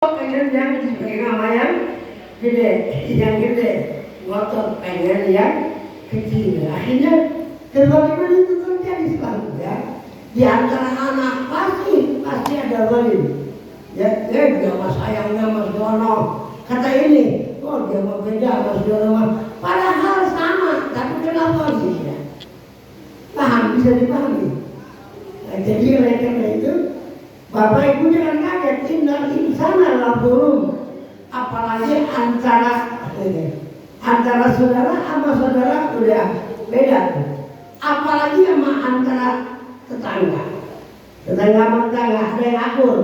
pengen yang gede, ngotot pengen yang kecil. Akhirnya terbagaimana itu terjadi selalu ya. Di antara anak pasti ada zalim. Ya, dia mas sayangnya mas Dono. Kata ini, oh dia mau beda mas Dono. Padahal sama, tapi kenapa sih ya? Paham, bisa dipahami. Nah, jadi oleh karena itu, Bapak Ibu jangan kaget, innal insana laghurur. Apalagi antara saudara sama saudara udah beda. Apalagi sama antara tetangga sama tetangga, ada yang akur,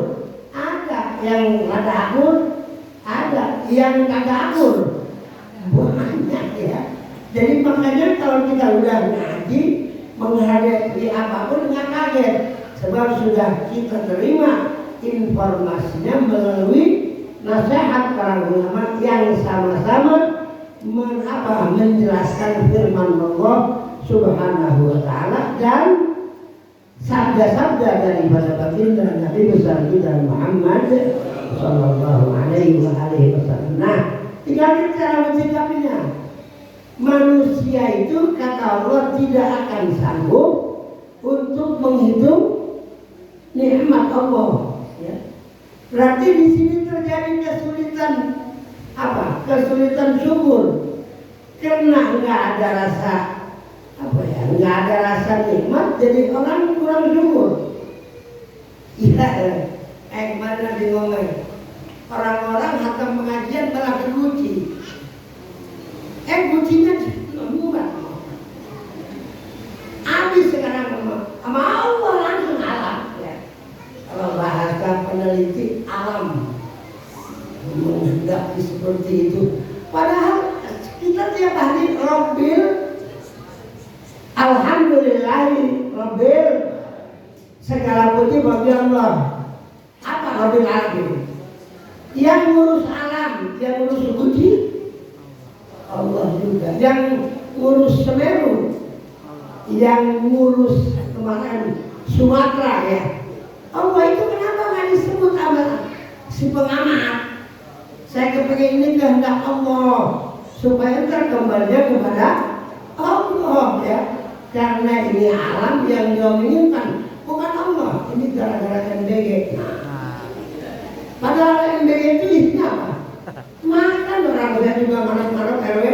ada yang rada akur, ada yang kagak akur, banyak ya. Jadi makanya kalau kita udah ngaji menghadapi apapun nggak kaget, sebab sudah kita terima informasinya melalui nasihat para ulama yang sama-sama menjelaskan firman Allah Subhanahu wa ta'ala dan sabda-sabda daripada baginda Nabi besar kita Muhammad sallallahu alaihi wasallam. Nah, tinggal cara mencikapinya. Manusia itu kata Allah tidak akan sanggup untuk menghitung nikmat Allah. Ya. Berarti di sini terjadi kesulitan apa? Kesulitan syukur karena nggak ada rasa nggak ada rasa nikmat, jadi orang kurang syukur. Iya, kemana di ngomong orang-orang hatam pengajian malah kekunci. Kuncinya murah. Habis sekarang sama Allah langsung alam. Ya. Kalau bahasa peneliti alam menghendaki seperti itu. Padahal kita tiap hari Rabbil Alhamdulillahi Rabbil segala puji bagi Allah. Apa Rabbil Alamin? Yang ngurus alam, yang ngurus puji Allah juga. Yang ngurus Semeru, yang ngurus kemarin Sumatera ya. Allah itu kenapa nggak disebut sama si pengamat? Saya kepengen ini kehendak Allah supaya terkembalinya kepada Allah ya. Karena ini alam yang dia menginginkan, bukan Allah. Ini gara-gara MBG. Padahal MBG itu isinya apa? Makan orang saya juga mana-mana RW.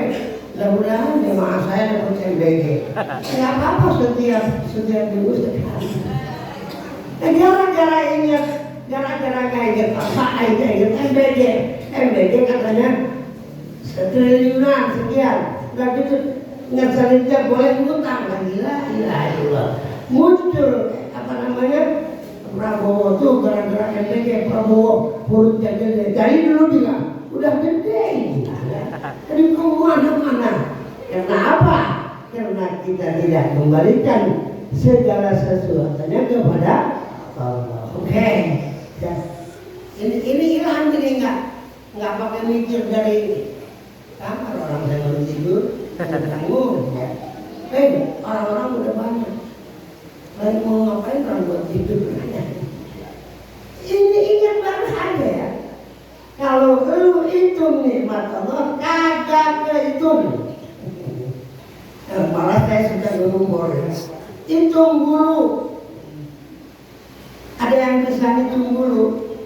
Mudah-mudahan jemaah saya dapat MBG. Ya apa-apa setiap minggu sekali. Gara-gara ingat apa aja ingat MBG katanya setriliunan sekian. Nggak gitu. Ngesalitnya boleh ngutang lagi lah, muncul Prabowo tuh gara-gara MBG Prabowo perutnya gede. Dari dulu dia udah gede, jadi kemana-mana. Karena apa? Karena kita tidak membalikan segala sesuatunya kepada Allah. Oke. Ini ilham jadi nggak pakai mikir dari kamar orang saya baru tidur. Bangun ya. Orang-orang udah banyak. Lagi mau ngapain orang buat tidur banyak. Ini ingat banget aja ya. Kalau lu hitung nikmat Allah kagak kehitung. Malah saya sudah berumur ya. Hitung bulu. Ada yang bisa hitung bulu.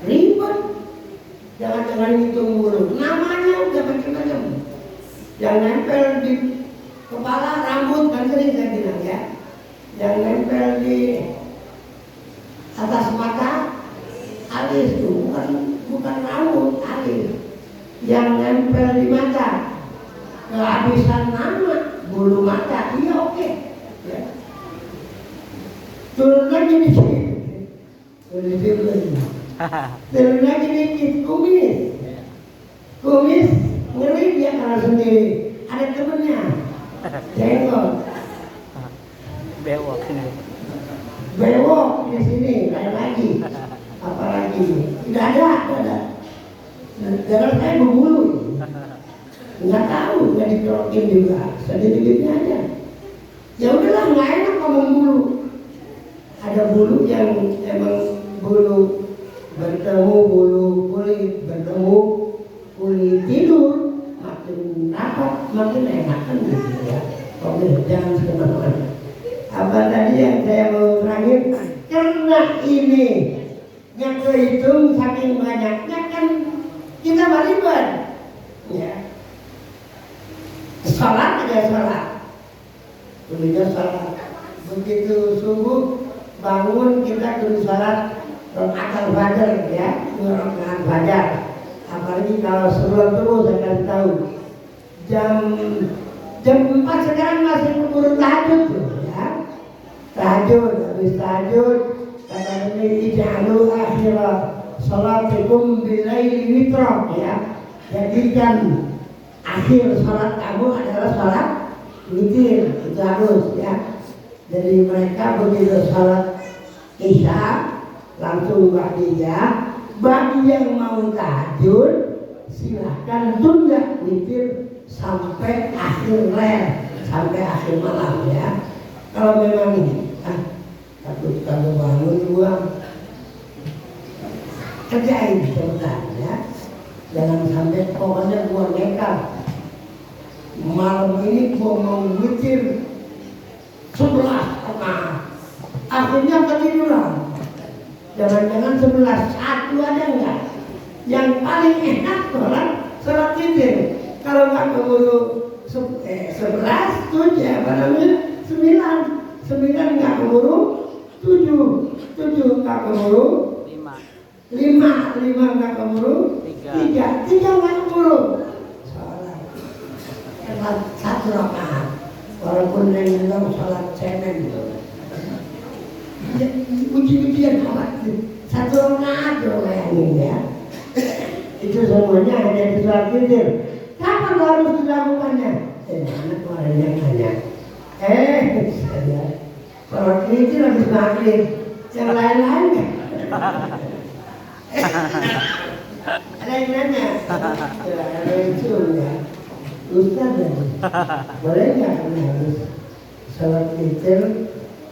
Ribet. Jangan hitung bulu. Namanya udah macam-macam. Yang nempel di kepala rambut kan sering saya bilang ya. Yang nempel di atas mata alis itu bukan rambut, alis. Yang nempel di mata kehabisan nama bulu mata, iya oke. Ya. Turun lagi dikit, turun lagi dikit kumis ngeri dia kalau sendiri, ada temennya jenggot bewok di sini kayak lagi apalagi tidak ada jangan saya berbulu nggak tahu nggak dikerokin juga sedikit-sedikitnya aja ya udahlah nggak enak ngomong bulu ada bulu yang emang bulu bertemu bulu kulit, bertemu kulit tidur, makin rapat, makin enak kan gitu ya. Oke, jangan kemana-mana. Apa tadi yang saya mau terangin? Karena ini yang kehitung saking banyaknya kan kita beribadah. Ya. Salat aja salat. Begitu salat. Begitu subuh bangun kita kudu salat rakaat fajar ya, rakaat fajar. Apalagi kalau sebelum subuh saya kasih tahu jam 4 sekarang masih keburu tahajud tuh ya. Tahajud, habis tahajud kata Nabi ij'alu akhira salatikum bilaili witra ya. Jadikan akhir salat kamu adalah salat witir, itu harus ya. Jadi mereka begitu salat Isya langsung ba'diyah. Bagi yang mau tahajud silahkan tunda witir sampai akhir sampai akhir malam ya. Kalau memang ini takut kalau bangun buang kerjain sebentar ya. Jangan sampai pokoknya gua nekat malam ini gua mau witir 11:30 akhirnya ketiduran. Jangan-jangan 11:01 ada enggak? Yang paling enak orang sholat witir. Kalau nggak keburu 11 tuh ya apa namanya 9 nggak keburu 7 nggak keburu 5 nggak keburu 3 nggak keburu sholat 1 rakaat walaupun yang bilang sholat cemen uji-ujian sholat 1 rakaat bayangin ya. Itu semuanya hanya di sholat witir. Kapan harus dilakukannya? Anak orang yang nanya. Sholat witir habis maghrib. Yang lain-lain nggak? Ada yang nanya? Ada yang suruh ya. Ustaz lagi. Boleh nggak harus sholat witir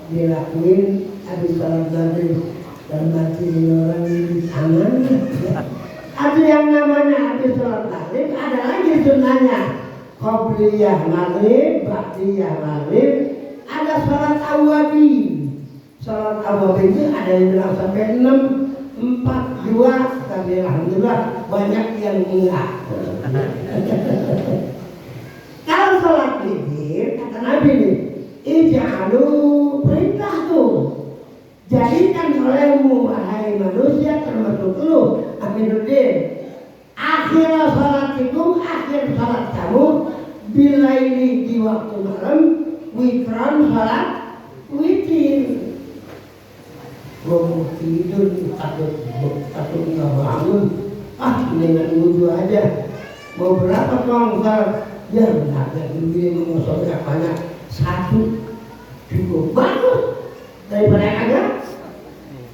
dilakuin habis sholat maghrib dan mati orang di tangan? Ada yang namanya habis sholat maghrib, ada lagi sunnahnya qobliyah maghrib, ba'diyah maghrib, ada sholat awwabin. Sholat awwabin itu ada yang bilang sampai 6, 4, 2, tapi alhamdulillah banyak yang enggak. Kalau sholat witir, kata Nabi nih, ij'alu perintah tuh. Jadikan olehmu wahai manusia termasuk lu Aminuddin akhir salatikum, akhir salat kamu bilaili di waktu malam witran salat witir. Gua tidur takut nggak bangun, dengan wudhu aja. Mau berapa kong salat? Ya ada begini mengosongnya banyak 1 cukup bagus daripada agak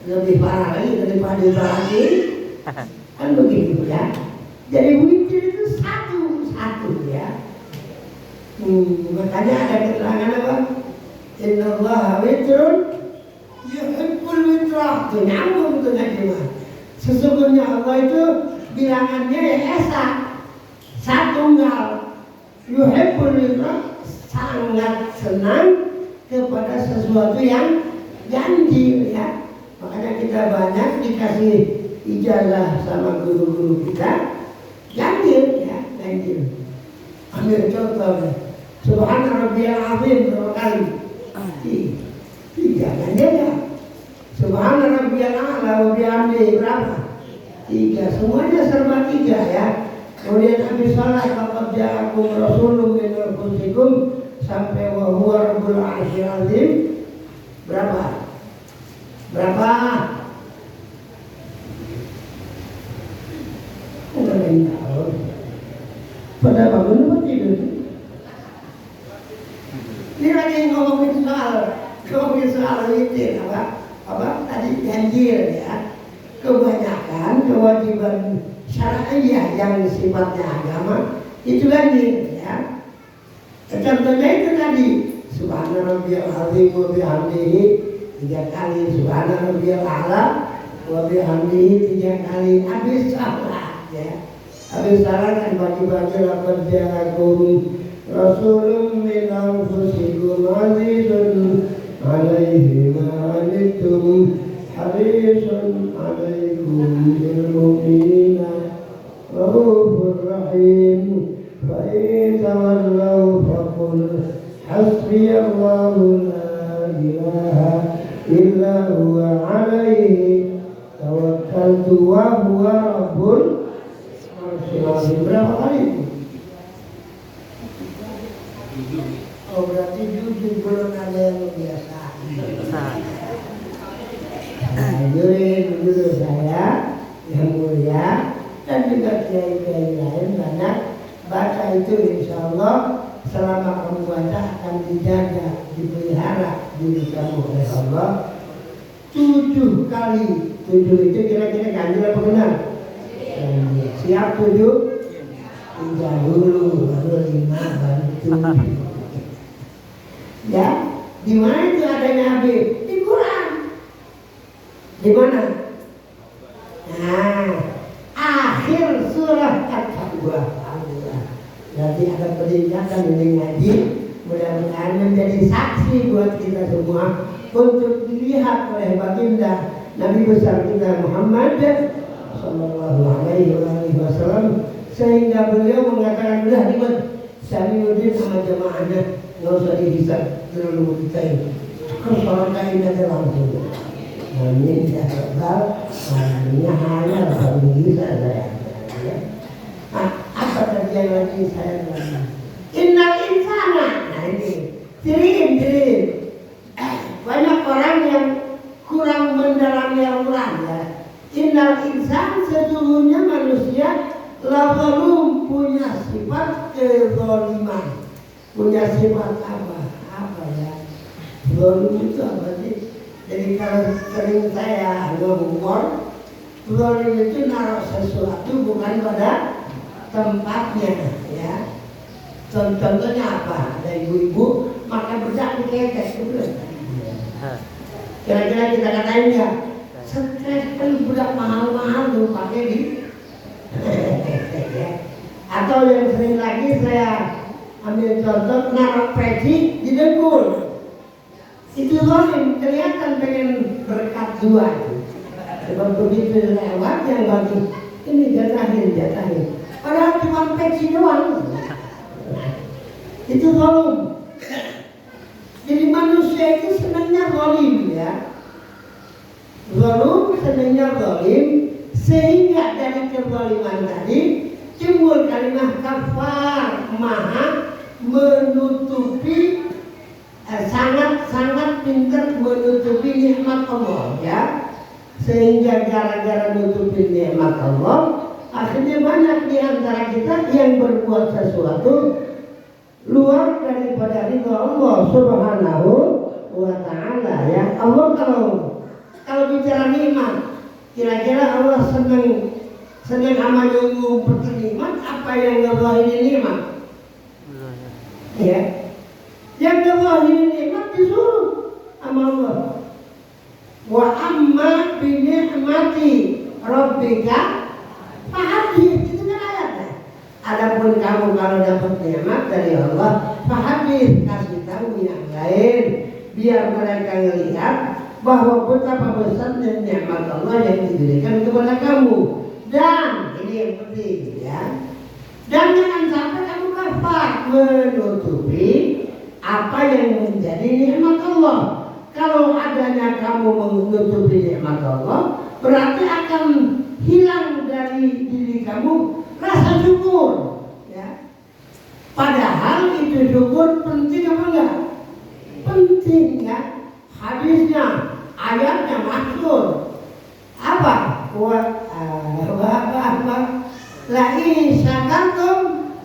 lebih parah lagi daripada lagi kan begitu ya. Jadi witir itu satu ya. Makanya ada keterangan apa? Innallaha witrun yuhibbul witra. Itu nyambung dengan iman. Sesungguhnya Allah itu bilangannya ya esa, satunggal. Yuhibbul witra, sangat senang kepada sesuatu yang ganjil ya. Makanya kita banyak dikasih ijazah sama guru-guru kita ganjil ya, ganjil. Ambil contoh Subhana rabbiyal azim berapa kali? 3 ganjil ya. Subhana rabbiyal a'la wa bihamdihi berapa? 3, semuanya serba 3 ya. Kemudian habis salat laqad ja'akum rasulun min anfusikum sampai wa huwa rabbul arsyil azim berapa? Enggak ada yang tahu. Pada bangun apa tidur? Ini lagi ngomongin soal witir apa tadi ganjil ya. Kebanyakan kewajiban syariah yang sifatnya agama itu ganjil ya. Contohnya itu tadi Subhana rabbiyal azim wa bihamdihi 3 kali, Subhana rabbiyal a'la Wabihamdihi 3 kali habis salat ya. Habis salat kan bagi-bagi laqad ja'akum rasulun min anfusikum azizun 'alaihi ma 'anittum harisun 'alaikum bil mu'minina raufur rahim. Fa in tawallaw faqul hasbiyallahu la ilaha illa huwa 'alaihi tawakkaltu wa huwa rabbul arsyil azim. Berapa kali itu? Oh, berarti jujur belum ada yang biasa. Jujur saya yang mulia dan juga kiai-kiai lain banyak baca itu, insya Allah selama kamu baca akan dijaga, dipelihara diri kamu oleh Allah 7 kali. 7 itu kira-kira ganjil apa benar? Siap 7? 3 dulu, baru 5, baru 7. Ya, di mana itu adanya Habib? Di Quran. Di mana? Nah, akhir surah At-Taubah. Jadi ada peningkatan ini ngaji, mudah-mudahan menjadi saksi buat kita semua untuk dilihat oleh baginda Nabi besar kita Muhammad Sallallahu Alaihi Wasallam, sehingga beliau mengatakan belah nikmat Samiuddin sama jamaahnya nggak usah dihisab dulu kita ini. Kalau sholat kain aja langsung. Amin ya rabbal alamin. Hanya kalau bisa saya. Apa tadi yang lagi saya bilang? Innal insana. Nah ini ciri. Banyak orang yang kurang mendalami Al-Quran ya. Innal insan, sesungguhnya manusia lazalum, punya sifat kezaliman. Punya sifat apa? Apa ya? Zalim itu apa sih? Jadi kalau sering saya ngomong, zalim itu naruh sesuatu bukan pada tempatnya ya. Contohnya apa? Ada ibu-ibu makan bedak diketek gitu. Kira-kira kita katain ya, stres kan bedak mahal-mahal tuh pakai di atau yang sering lagi saya ambil contoh naruh peci di dengkul. Itu zalim, kelihatan pengen berkat 2. Sebab begitu lewat yang bagi ini jatahin. Padahal cuma peci doang. Itu zalim. Jadi manusia itu senangnya zalim ya. Zalim senangnya zalim, sehingga dari kezaliman tadi timbul kalimat kafar, maha menutupi, sangat pintar menutupi nikmat Allah ya. Sehingga gara-gara menutupi nikmat Allah, akhirnya banyak di antara kita yang berbuat sesuatu luar daripada ridha Allah Subhanahu wa ta'ala ya. Allah kalau bicara nikmat, kira-kira Allah senang sama yang ngumpet nikmat apa yang ngebahin nikmat? Ya. Yang ngebahin nikmat disuruh sama Allah. Wa amma bi ni'mati rabbika fahadith. Itu kan ayatnya. Adapun kamu kalau dapat nikmat dari Allah, fahadith, kasih tahu yang lain biar mereka melihat bahwa betapa besarnya nikmat Allah yang diberikan kepada kamu. Dan ini yang penting ya. Dan jangan sampai kamu kafir menutupi apa yang menjadi nikmat Allah. Kalau adanya kamu menutupi nikmat Allah, berarti akan hilang dari diri kamu rasa syukur ya. Padahal itu syukur penting apa enggak? Penting ya. Hadisnya, ayatnya maksud apa? La in syakartum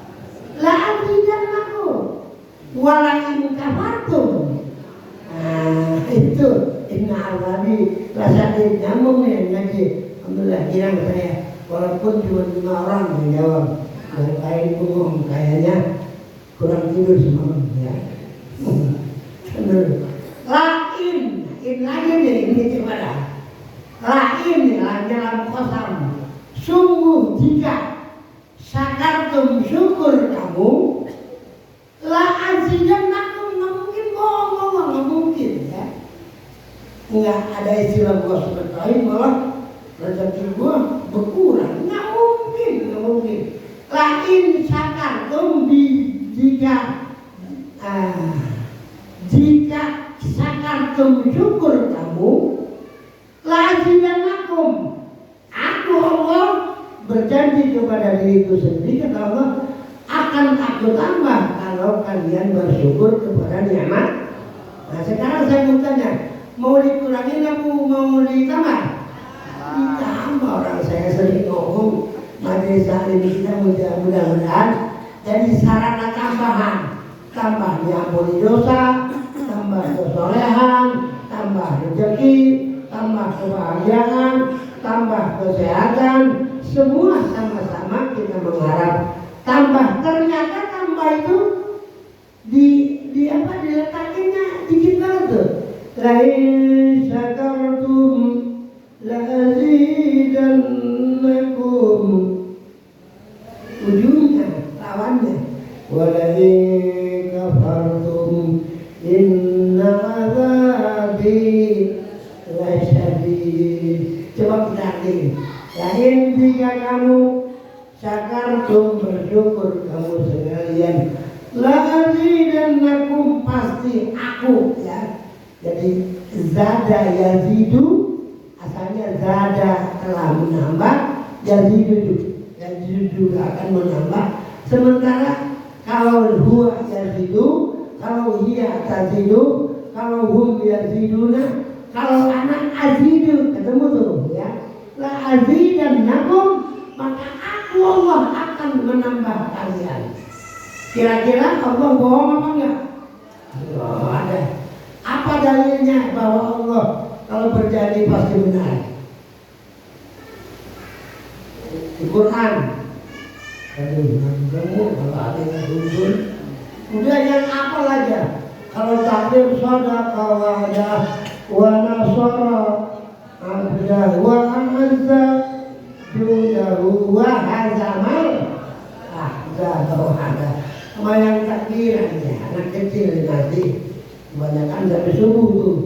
la azidannakum wa la in kafartum. Itu inna azabi lasadid. Nyambung nih ngaji. Alhamdulillah girang saya, walaupun cuma 5 orang yang jawab. Yang lain bengong, kayaknya kurang tidur semalam ya. Lain lagi nih, ini coba dah. lain dalam kosam. Sungguh jika syakartum syukur kamu, la azidannakum, nggak mungkin bohong, nggak mungkin ya. Nggak ada istilah gua seperti malah rezeki gua berkurang, nggak mungkin. Lain syakartum jika syakartum syukur kamu, la azidannakum. Aku Allah berjanji kepada diriku sendiri, kata Allah, akan aku tambah kalau kalian bersyukur kepada nikmat. Nah sekarang saya mau tanya, mau dikurangi atau mau ditambah? Ditambah. Orang saya sering ngomong majelis ini kita mudah-mudahan jadi sarana tambahan, tambah diampuni dosa, tambah kesolehan, tambah rezeki, tambah kebahagiaan, tambah kesehatan, semua sama-sama kita mengharap tambah. Ternyata tambah itu diletakinnya dikit banget tuh. Lain syakartum la azidannakum, ujungnya lawannya walain kafartum inna azabi lasyadid. Coba berarti lain jika kamu syakartum bersyukur kamu sekalian, la azidannakum, pasti aku ya. Jadi zada yazidu, asalnya zada telah menambah, yazidu juga akan menambah. Sementara kalau huwa yazidu, kalau hiya tazidu, kalau hum yaziduna, kalau anak azidu, ketemu tuh ya. La azidannakum, maka aku Allah akan menambah kalian. Kira-kira Allah bohong apa enggak? Oh, ada. Apa dalilnya bahwa Allah kalau berjanji pasti benar? Di Quran. Kalau ada yang dulu, udah yang apa aja. Kalau takdir shadaqa wa nasara abdah wa azza judahu wa hazamal ahzaba hada. Sama yang takdirannya anak kecil nanti kebanyakan sampai subuh tuh.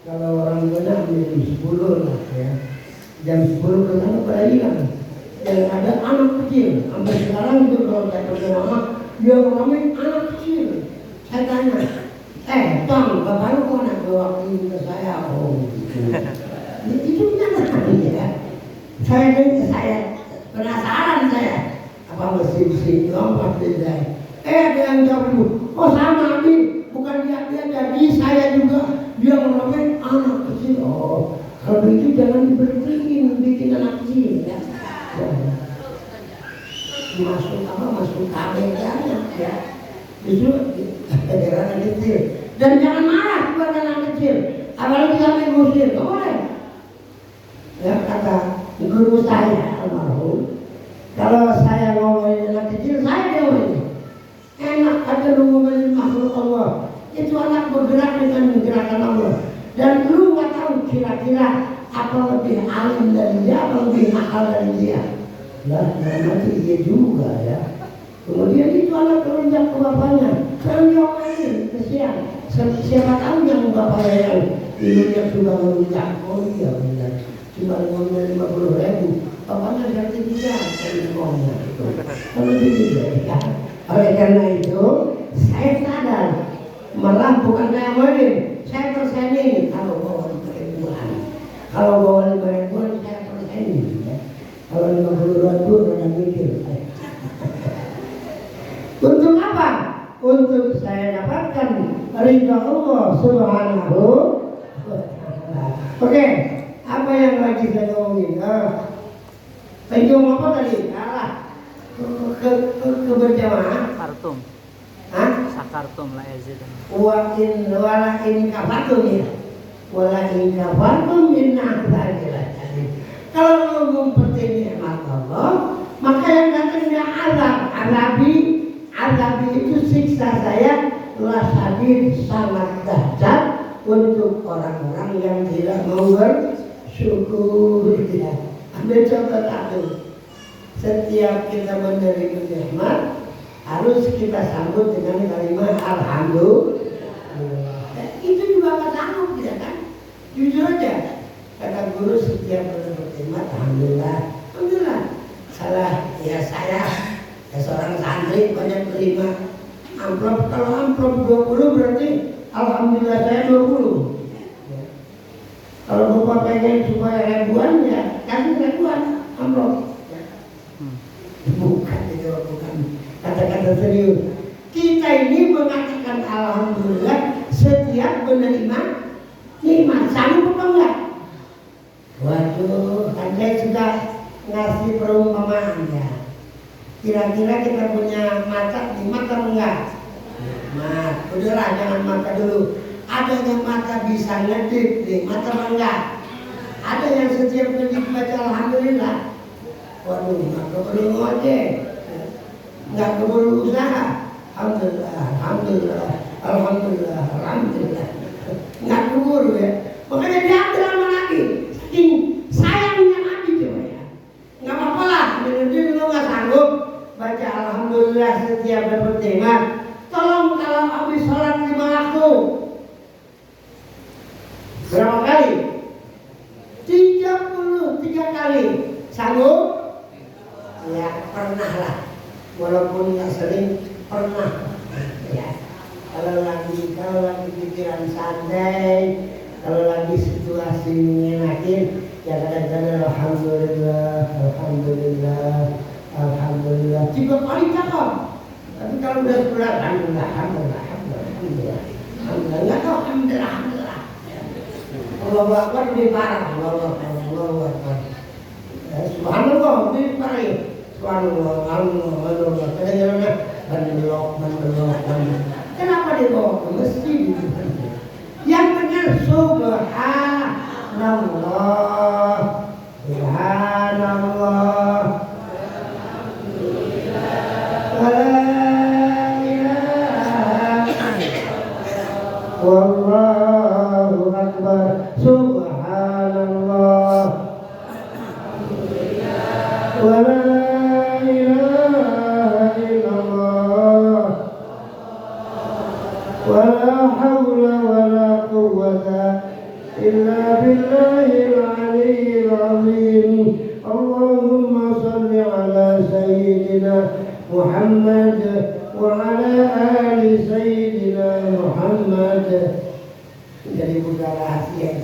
Kalau orang benar jam 10 lah ya, jam 10 ke sana berayian. Yang ada anak kecil sampai sekarang itu kalau saya berjamaah dia ngomongin anak kecil. Saya tanya, Tom, bapak lu kok nak bawa ini ke saya? Oh, gitu. Itu benar ya. Saya penasaran saya. Apa mesti dong pasti saya. Ada yang jawab dulu. Oh sama Abi, bukan dia jadi saya juga. Dia ngomongin anak kecil. Oh, kalau itu jangan diberhentiin bikin anak kecil ya. Masuk kabel ya. Itu daerah anak kecil. Dan jangan marah kepada anak kecil. Apalagi sampai ngusir, nggak boleh. Ya kata guru saya almarhum, kalau saya ngomongin anak kecil, saya ngomongin enak aja lu ngomongin makhluk Allah. Itu anak bergerak dengan gerakan Allah. Dan lu nggak tahu kira-kira apa lebih alim dari dia, apa lebih nakal dari dia. Lah, nanti dia juga ya. Kemudian itu anak melunjak ke bapaknya, sekarang diomelin, kesian. Siapa tahu yang bapaknya yang ibunya sudah melunjak. Oh iya benar, cuma ngomel 50.000, bapaknya sertifikat dari ngomongnya itu. Kalau begitu ya. Oleh karena itu, saya sadar, malah bukan saya ngomongin, saya persenin kalau bawa 5.000-an. Kalau bawa 5.000-an saya persenin ya. Kalau 50.000 udah mikir. Untuk apa? Untuk saya dapatkan ridha Allah Subhanahu wa ta'ala. Oke, apa yang lagi saya ngomongin? Penjung apa tadi? Keberjamaah. Sakartum. Hah? Sakartum la yazid. Wa in kafartum ya. Wala in kafartum inna dzalika. Kalau mempercayai nikmat Allah, maka yang datangnya azabi itu siksa saya lasyadid, sangat dahsyat untuk orang-orang yang tidak mau syukur ya. Ambil contoh satu. Setiap kita menerima nikmat harus kita sambut dengan kalimat alhamdulillah. Itu juga nggak sanggup ya kan? Jujur aja. Kata guru setiap menerima nikmat alhamdulillah. Alhamdulillah. Salah ya saya seorang santri banyak terima amplop. Kalau amplop 20 berarti alhamdulillah saya 20. Kalau Bapak pengen supaya ribuan ya kasih ribuan amplop. Bukan itu, bukan kata-kata serius. Kita ini mengatakan alhamdulillah setiap menerima nikmat. Sanggup apa enggak? Waduh, Anda sudah ngasih perumpamaan ya. Kira-kira kita punya mata nikmat atau enggak? Nikmat. Udahlah, jangan mata dulu. Ada yang mata bisa ngedip nikmat atau enggak? Ada yang setiap ngedip baca alhamdulillah. Waduh, nggak perlu ngojek, nggak perlu usaha. Alhamdulillah, alhamdulillah, alhamdulillah, alhamdulillah. Nggak keburu ya. Makanya diambil sama Nabi. Saking sayangnya Nabi coba ya. Nggak apa-apa lah. Mungkin lo nggak sanggup baca alhamdulillah setiap dapat nikmat. Tolong kalau habis sholat 5 waktu. Berapa kali? 33 kali. Sanggup? Ya pernah lah, walaupun nggak sering pernah. Ya kalau lagi pikiran santai, kalau lagi situasi mengenakin, ya kadang-kadang alhamdulillah, alhamdulillah, alhamdulillah. Tiga kali cakap. Tapi kalau udah sebelah, alhamdulillah, alhamdulillah, alhamdulillah, alhamdulillah, nggak tahu alhamdulillah, alhamdulillah. Allahu Akbar lebih parah, Allahu Akbar. Subhanallah, lebih parah. Subhanallah, alhamdulillah, kadang-kadang kenapa dibawa ke masjid? Yang benar subhanallah, subhanallah, wallahu akbar, subhanallah, wala ولا حول ولا قوة إلا بالله العلي العظيم اللهم صل على سيدنا محمد وعلى آل سيدنا محمد. Jadi bukan rahasia.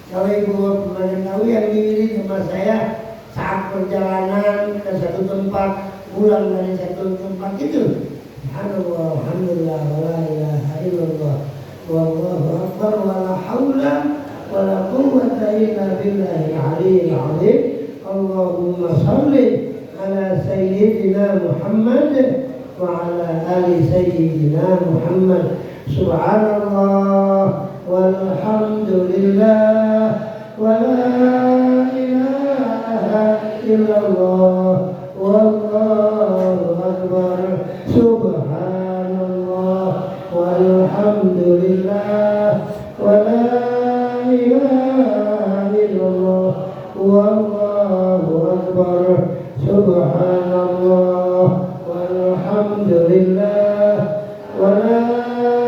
Kalau ibu mengetahui yang diri sama saya saat perjalanan ke satu tempat, pulang dari satu tempat itu. Alhamdulillah, wala ilaha illallah, wallahu akbar, wala haula wala quwwata illa billahil aliyyil azim. Allahumma shalli ala sayyidina Muhammad wa ala ali sayyidina Muhammad. Subhanallah walhamdulillah wala ilaha illallah wallahu akbar. Subhanallah walhamdulillah wala ilaha illallah wallahu akbar. Subhanallah walhamdulillah wala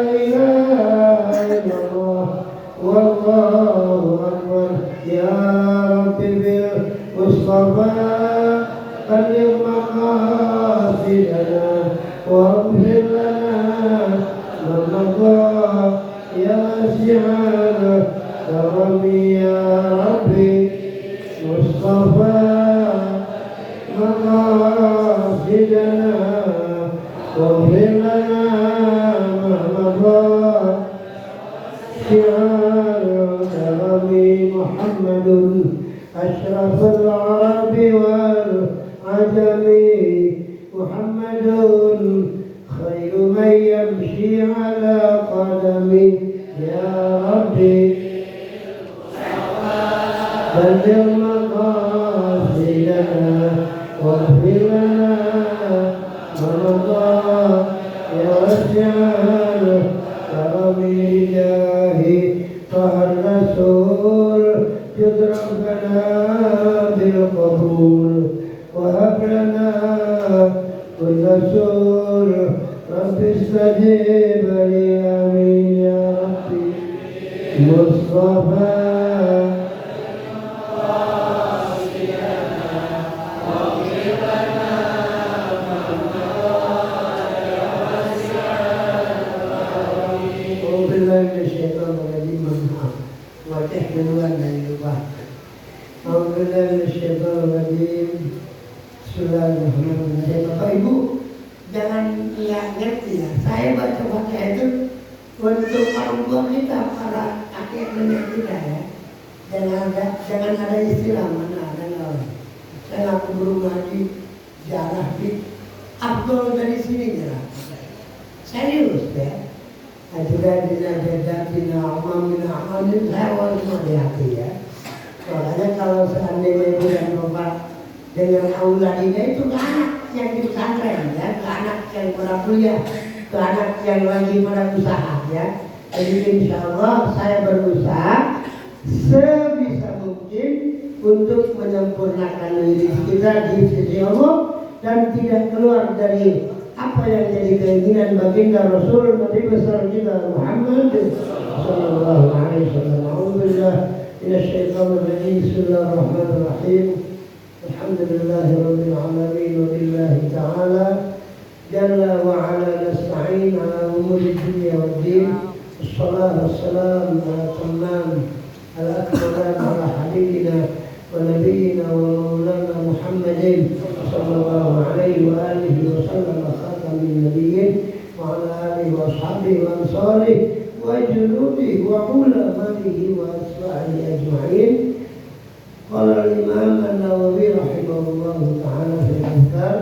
ilaha illallah wallahu akbar. Ya Rabbi bil Mustafa balligh maqasidana واغفر لنا ما مضى يا واسع الكرم يا ربي مصطفى مقاصدنا واغفر لنا ما مضى شعار الكرم محمد أشرف العرب والعجم محمد خير من يمشي على قدمه يا ربي بلغ مقاصدنا واغفر لنا ما مضى يا واسع الكرم بجاه طه الرسول جد ربنا بالقبول وهب لنا كل سور رب استجيب لي آمين يا ربي مصطفى Bismillahirrahmanirrahim. Bapak Ibu jangan nggak ngerti ya. Saya baca Fatihah itu untuk orang tua kita, para kakek nenek kita ya. Jangan ada istilah mana ada nggak. Saya aku berumah di jarah di Abdul dari sini jarah. Serius ya. Nah, juga dina amalin saya harus hati ya. Soalnya kalau seandainya ibu dan bapak dengan auladnya itu ke anak yang di pesantren ya, ke anak yang pada kuliah, ke anak yang lagi pada usaha ya. Jadi insya Allah saya berusaha sebisa mungkin untuk menyempurnakan diri kita di sisi Allah dan tidak keluar dari apa yang jadi keinginan baginda Rasul Nabi besar kita Muhammad sallallahu alaihi wasallam. Alhamdulillah. الشيطان الرجيم بسم الله الرحمن الرحيم الحمد لله رب العالمين وبالله تعالى جل وعلا نستعين على أمور الدنيا والدين الصلاة والسلام على تمام الأكملان على حبيبنا ونبينا ومولانا محمد صلى الله عليه وآله وسلم خاتم النبيين وعلى آله وأصحابه وأنصاره وجنوده وعلمائه وأتباعه أجمعين. قال الإمام النووي رحمه الله تعالى في الأذكار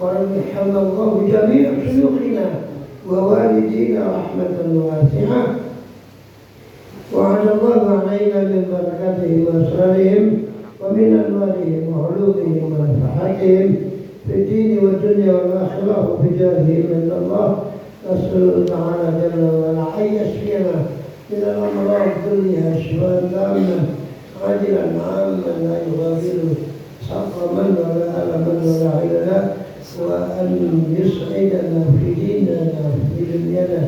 ورحم الله جميع شيوخنا ووالدينا رحمة واسعة وعلى الله علينا من بركاتهم وأسرارهم ومن أنوارهم وعلومهم ونفحاتهم في الدين والدنيا والآخرة وبجاههم عند الله. نسأل تعالى جل وعلا أن يشفينا من الأمراض كلها شفاء تاما عاجلا عاما لا يغادر سقما ولا ألما ولا عللا وأن يسعدنا في ديننا في دنيانا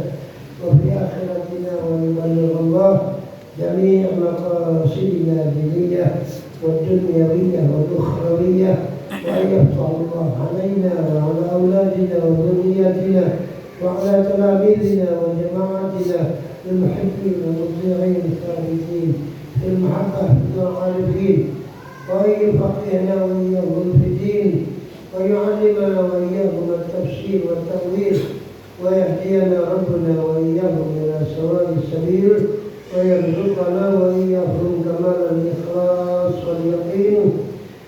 وفي آخرتنا ويبلغ الله جميع مقاصدنا الدينية والدنيوية والأخروية وأن يفتح الله علينا وعلى أولادنا وذرياتنا وعلى تلاميذنا وجماعتنا المحبين المطيعين الثابتين في المحبة العارفين وأن يفقهنا وإياهم في الدين ويعلمنا وإياهم التفسير والتأويل ويهدينا ربنا وإياهم إلى سواء السبيل ويرزقنا وإياهم كمال الإخلاص واليقين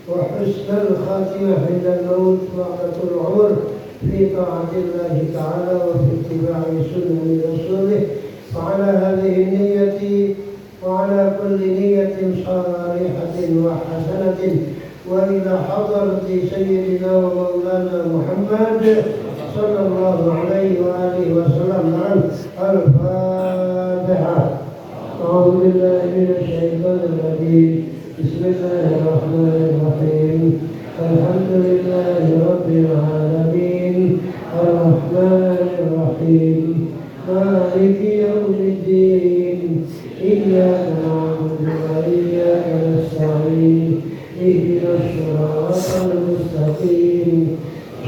وحسن الخاتمة عند الموت بعد طول العمر في طاعة الله تعالى وفي اتباع سنن رسوله. وعلى هذه النية وعلى كل نية صالحة وحسنة وإلى حضرة سيدنا ومولانا محمد صلى الله عليه وآله وسلم. الفاتحة. أعوذ بالله من الشيطان الرجيم. بسم الله الرحمن الرحيم. الحمد لله رب العالمين الرحمن الرحيم مالك يوم الدين إياك نعبد وإياك نستعين اهدنا الصراط المستقيم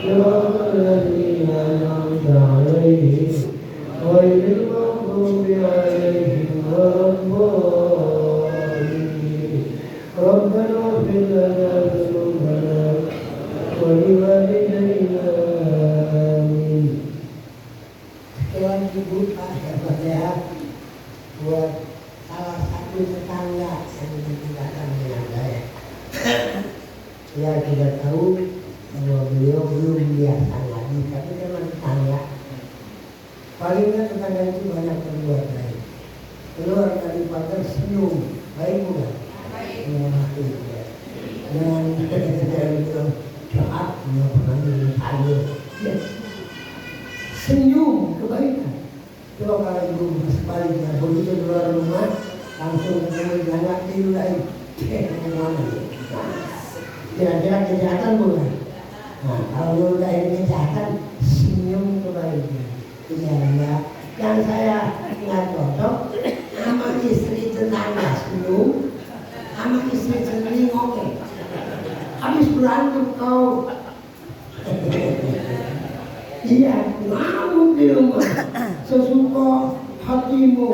صراط الذين أنعمت عليهم غير المغضوب عليهم ولا الضالين. ربنا اغفر لنا ذنوبنا ولوالدينا آمين. Sekian ibu Pak Fatihah buat salah satu tetangga yang berkegiatan dengan saya. Ya kita tahu bahwa beliau belum biasa lagi, tapi memang tetangga. Palingnya tetangga itu banyak berbuat baik. Keluar dari pagar senyum, baik bukan? Dan itu jahat, dia pernah saya senyum kebaikan. Coba kalau ibu sebaliknya begitu keluar rumah langsung ketemu anak tidur lagi, Kira-kira kejahatan bukan? Nah, kalau udah ini kejahatan, senyum kebaikan. Iya, yang saya nggak cocok sama istri tetangga senyum, sama istri sendiri ngomong. Habis berantem kau. Iya, ngamuk di rumah. Sesuka hatimu,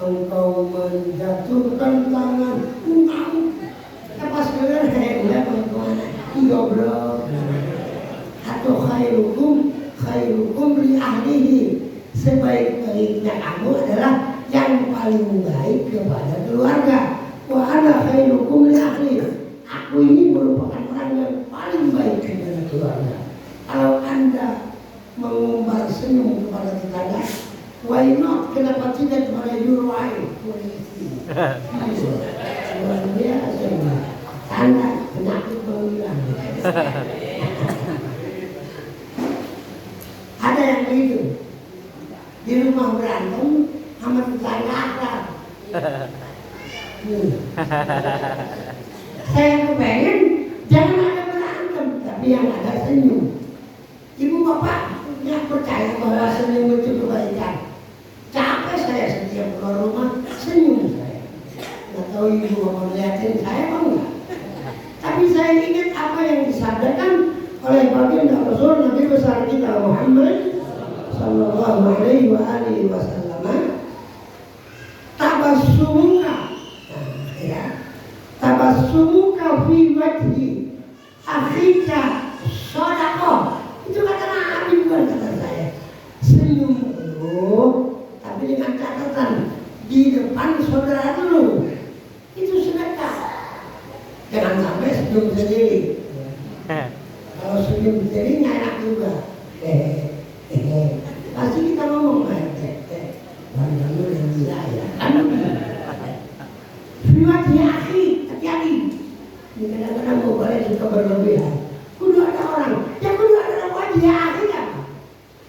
engkau menjatuhkan tangan, ngamuk. Pas kalian kayak udah kemana? Goblok. Atau khairukum li ahlihi. Sebaik-baiknya kamu adalah yang paling baik kepada keluarga. Wa ana khairukum li ahli. Aku ini merupakan orang yang paling baik kepada keluarga. Kalau Anda mengumbar senyum kepada tetangga, why not? Kenapa tidak kepada your wife? Luar biasa. Anda penyakit menghilang. Ada yang begitu. Di rumah berantem sama tetangga akrab. Saya kepengen jangan ada berantem, tapi yang ada senyum. Ibu bapak yang percaya bahwa senyum itu kebaikan. Capek saya setiap keluar rumah senyum saya. Nggak tahu ibu bapak liatin saya mau nggak? Tapi saya ingat apa yang disabdakan oleh baginda Rasul Nabi besar kita Muhammad Sallallahu Alaihi Wasallam. Tabassumuka, ya, tabassumuka fi wajhi akhika shadaqah. Itu kata Nabi, bukan kata saya. Senyum dulu, tapi dengan catatan di depan saudara dulu. Itu sedekah. Jangan sampai senyum sendiri. Kalau senyum sendiri nggak enak juga. Pasti kita ngomong bagaimana yang gila ya. Fiwati akhi, hati-hati. Ini kadang-kadang mau boleh suka berlebihan. Kudu ada orang, yang kudu ada wajah akhi kan?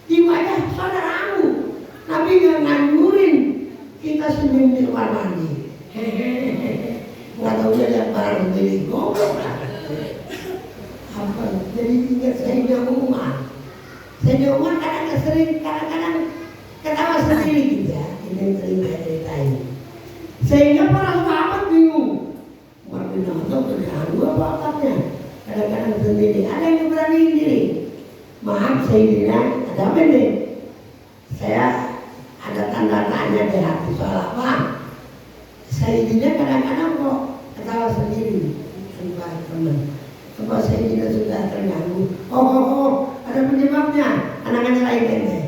Di wajah saudaramu. Nabi nggak nganurin kita senyum di luar mandi. Nggak tahu dia lihat barang sendiri, goblok lah. Apa? Jadi ingat Sayyidina Umar. Sayyidina Umar kadang-kadang ketawa sendiri gitu ya. Ini sering saya ceritain. Sehingga para sahabat bingung. Umar bin Khattab terganggu apa otaknya? Kadang-kadang sendiri. Ada yang beraniin diri. Maaf Sayyidina, ada apa nih? Saya ada tanda tanya di hati soal apa? Sayyidina kadang-kadang kok ketawa sendiri. Sumpah teman. Coba Sayyidina sudah terganggu. Oh, ada penyebabnya. Anak-anak lain ini.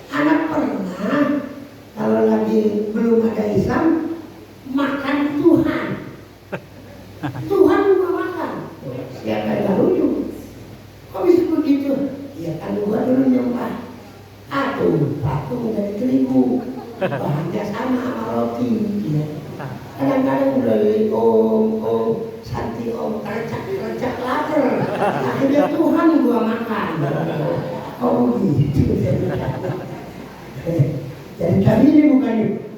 Anak pernah kalau lagi belum ada Islam makan Tuhan. Tuhan mau makan. Siapa yang lucu? Kok bisa begitu? Ya kan gua dulu nyembah patung dari terigu. Bahannya sama roti. Ya. Kadang-kadang udah santi keracak lapar. Akhirnya Tuhan gua makan. Oh gitu. Jadi kami ini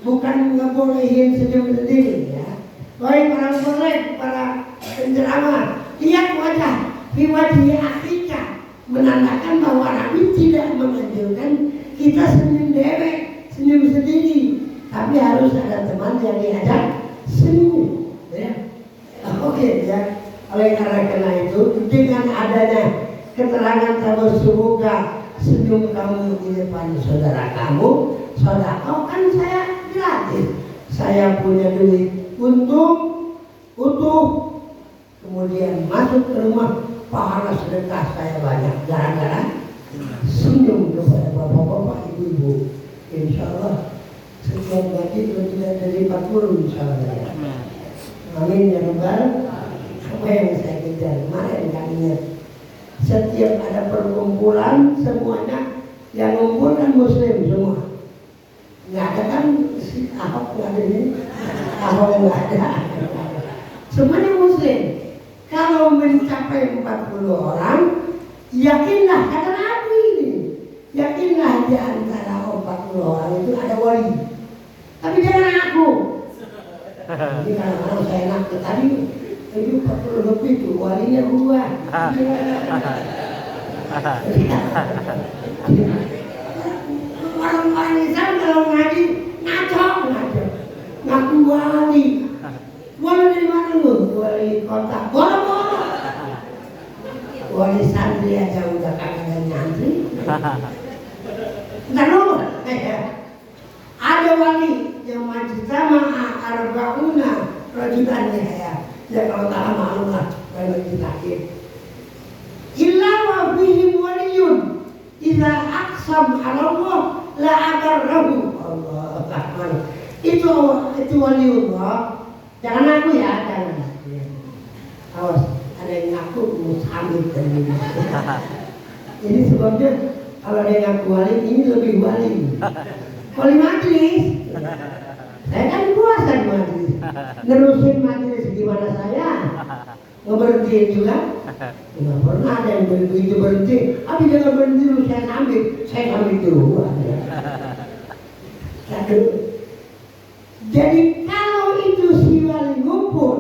bukan ngebolehin senyum sendiri ya. Baik para boleh, para penceramah, lihat wajah wajah Afrika menandakan bahwa Nabi tidak menganjurkan kita senyum dewek, senyum sendiri, tapi harus ada teman yang diajak senyum. Ya. Oke ya. Oleh karena itu dengan adanya keterangan tabassumuka, senyum kamu di depan saudara kamu, saudara kan saya gratis. Saya punya duit untuk utuh, kemudian masuk ke rumah, pahala sedekah saya banyak gara-gara senyum kepada bapak-bapak, ibu-ibu. Insya Allah setiap gaji lebih dari 40 insya Allah ya. Amin ya Rabbal. Apa yang saya kejar kemarin kalinya, setiap ada perkumpulan semuanya yang ngumpul kan muslim semua. Nggak ada kan si Ahok nggak ada ini, Ahok nggak ada. Semuanya muslim. Kalau mencapai 40 orang, yakinlah kata Nabi ini, yakinlah di antara 40 orang itu ada wali. Tapi jangan aku. Jadi kalau saya nak tadi Itu 40 lebih tuh, walinya dua. Orang-orang Islam kalau ngaji ngaco, ngaku wali. Wali dari mana lu? Wali kota. Boro-boro. Wali santri aja udah kagak ada nyantri. Entar dulu. Ada wali yang majid sama arba'una rajulannya ya. Ya kalau tak maklum lah, kalau kita illa wa bihim waliyun idza aqsam 'ala Allah la agarrahu. Allah Akbar. Itu waliullah. Jangan aku ya, jangan. Awas, ada yang ngaku musamid dan ini. Ini sebabnya kalau ada yang ngaku wali, ini lebih wali. Wali majlis. Saya kan puasa di majlis. Nerusin majlis gimana saya? Ngeberhentiin juga? Nggak pernah ada yang begitu berhenti. Tapi jangan berhenti dulu, saya sambil dulu. Jadi kalau itu si wali ngumpul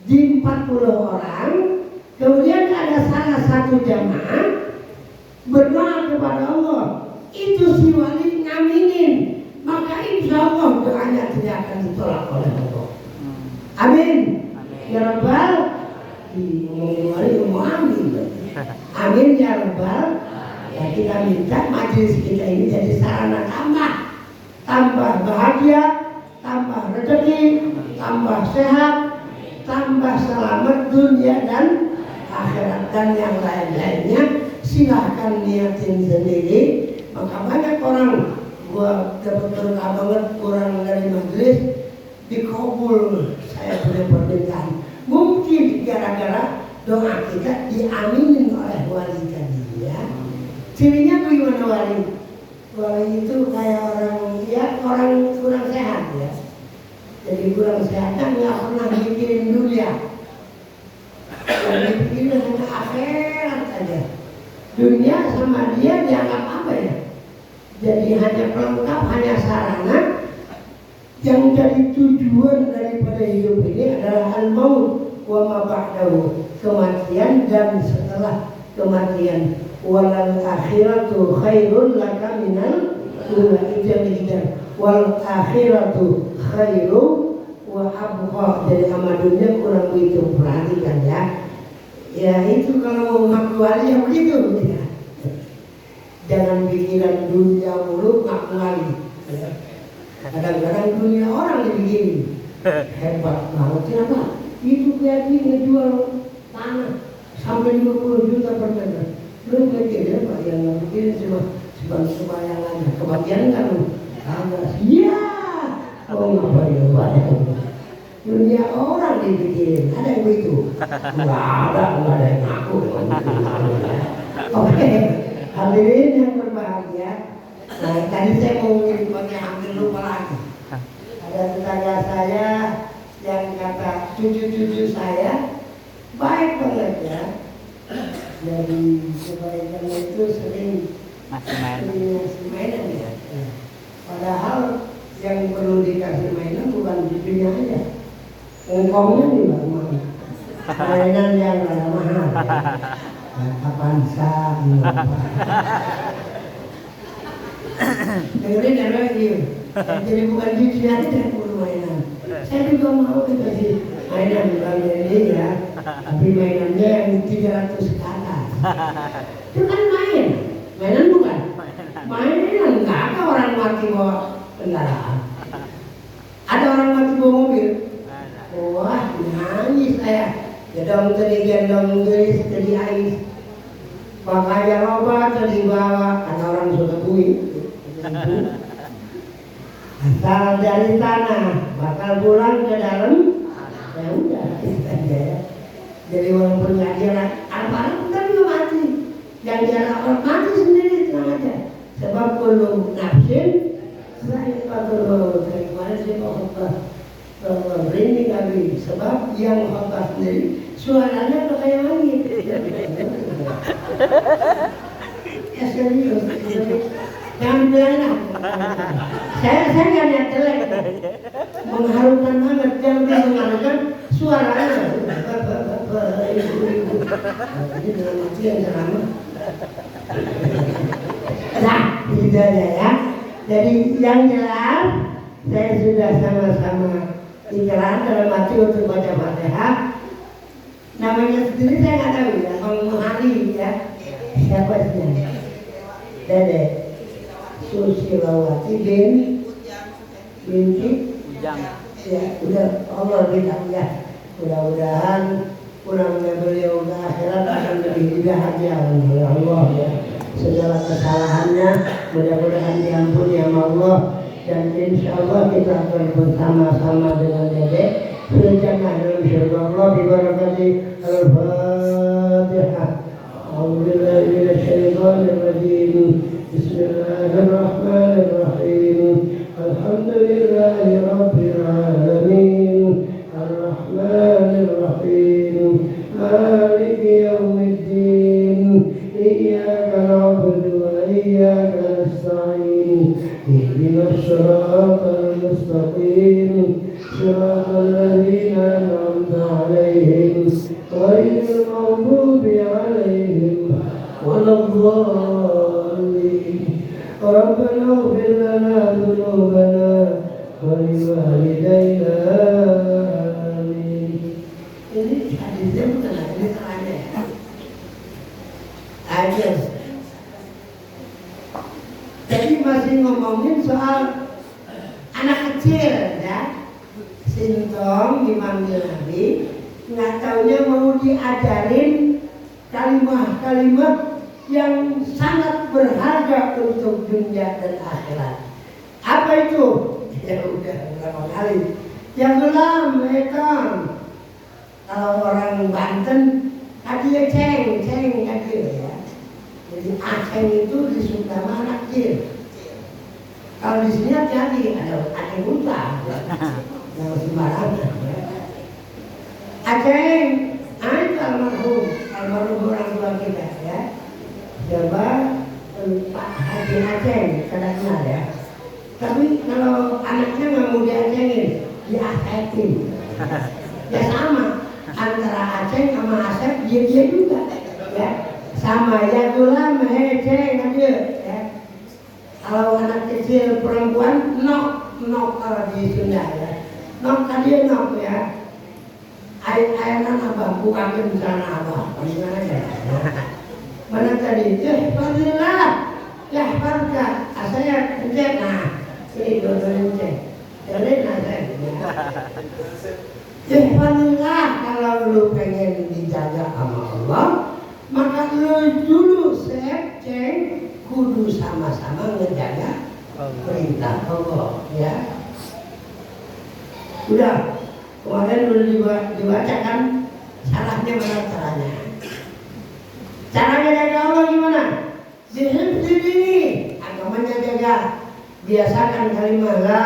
di 40 orang, kemudian ada salah satu jamaah berdoa kepada Allah, itu si wali ngaminin, maka insya Allah doanya tidak akan ditolak oleh Allah. Amin. Ya Rabbal, wali mau amin. Amin ya Rabbal. Ya kita minta majelis kita ini jadi sarana tambah bahagia, tambah rezeki, tambah sehat, tambah selamat dunia dan akhirat dan yang lain-lainnya. Silahkan niatin sendiri. Maka banyak orang gua dapat berkah banget kurang dari majelis dikabul saya punya permintaan. Mungkin gara-gara doa kita diaminin oleh wali tadi ya. Cirinya bagaimana wali? Wali itu kayak orang kurang sehat ya. Jadi kurang sehatnya nggak pernah mikirin dunia. Yang dipikirin hanya akhirat aja. Dunia sama dia dianggap apa ya? Jadi hanya pelengkap, hanya sarana. Yang jadi tujuan daripada hidup ini adalah al-maut wa ma ba'dahu, kematian dan setelah kematian. Walal akhiratu khairun laka minal ula, itu yang dikejar. Wal akhiratu khairu wa abqa. Jadi amal dunia kurang begitu perhatikan ya. Ya itu kalau mau ngaku wali ya begitu ya. Jangan pikiran dunia mulu ngaku wali ya. Kadang-kadang dunia orang dibikin hebat banget. Kenapa? Itu kayak ngejual tanah sampai 50 juta per meter. Belum mikir ya Pak, yang nggak mikir cuma sebayang aja. Kebagian kan agak iya. Oh ngapain banyak. Dunia orang dibikin, ada yang begitu. Nggak ada yang ngaku dengan itu. Oke, hadirin yang berbahagia. Nah, tadi saya mau ngirim pakai hampir lupa lagi. Ada tetangga saya yang kata cucu-cucu saya baik banget ya. Dari kebaikan itu sering mainan ya. Padahal yang perlu dikasih mainan bukan cucunya aja. Engkongnya juga mana? Mainan yang ada mahal. Kapan sah? Dengerin ya lagi. Jadi bukan cucunya aja yang perlu mainan. Saya juga mau dikasih mainan bukan ini ya. Tapi mainannya yang 300 ke atas. Itu kan mainan bukan? Mainan nggak ada orang mati bawa kendaraan. Ada orang mati bawa mobil. Wah nangis saya. Gedong tadi gendong gelis tadi ais. Pakaian obat tadi bawa. Ada orang suka bui. Asal dari tanah bakal pulang ke dalam. Ya udah itu aja ya. Jadi walaupun nggak jalan, anak-anak kita juga mati. Yang jalan orang mati sendiri tenang aja. Sebab belum nafsin, saya patut dari kemarin saya mau khotbah merinding lagi. Sebab yang khotbah sendiri suaranya tuh kayak langit. Ya serius. Jangan bilang saya nggak niat jelek. Mengharukan banget, jangan mengharukan. suaranya ibu-ibu. Ini dalam arti yang ceramah. Nah, gitu aja ya. Jadi yang jelas saya sudah sama-sama ikhlas dalam arti untuk baca Fatihah. Namanya sendiri saya nggak tahu ya, kalau hari ya siapa sih? Dede Susilawati binti ya udah Allah bilang ya mudah-mudahan pulangnya beliau ke akhirat akan lebih dibahagiakan oleh Allah ya. Segala kesalahannya mudah-mudahan diampuni sama Allah dan insya Allah kita akan bersama-sama dengan Dede berjamaah dalam surga Allah bi barakati al-Fatihah. A'udzubillahi minasyaitonir rajim. Bismillahirrahmanirrahim. Alhamdulillahi rabbil alamin. Ar-Rahmanir Rahim. Maliki yaumiddin. Iyyaka na'budu wa iyyaka nasta'in. Ihdinas siratal mustaqim. Siratal ladzina an'amta 'alaihim ghairil maghdubi 'alaihim waladdallin. Rabbana ighfir lana dhunubana wa liwalidayna. Amin. Ini hadisnya bukan hadis aneh. Hadis. Jadi masih ngomongin soal anak kecil ya. Sintong dipanggil Nabi, nggak taunya mau diajarin kalimat-kalimat yang sangat berharga untuk dunia dan akhirat. Apa itu? Ya udah berapa kali. Yang gelam, ekan. Kalau orang Banten, hadiah ceng hadiah ya. Jadi aceng itu disebut nama anak kecil. Kalau di sini hati-hati ada aceng unta. Yang sembarangan ya. Aceng, itu almarhum orang tua kita ya. Coba Pak Haji Aceng, kadang kenal ya. Tapi kalau anaknya nggak mau diacengin, diasetin. Ya sama, antara Aceng sama Asep dia juga ya. Sama ya gulam, ceng aja ya. Kalau anak kecil perempuan, nok kalau di Sunda ya. Nok tadi nok ya. Ayanan abah, bukan misalnya abah, bagaimana ya? Mana tadi? Fadilah, farka. Saya pencet, nah, ini dua-duanya pencet. Jadi saya. Fadilah, kalau lu pengen dijaga sama Allah, maka lu dulu ceng kudu sama-sama ngejaga perintah Allah, ya. Udah. Kemarin udah dibacakan salahnya mana caranya? Caranya jaga Allah gimana? Dihifdzil ini agamanya jaga. Biasakan kalimat la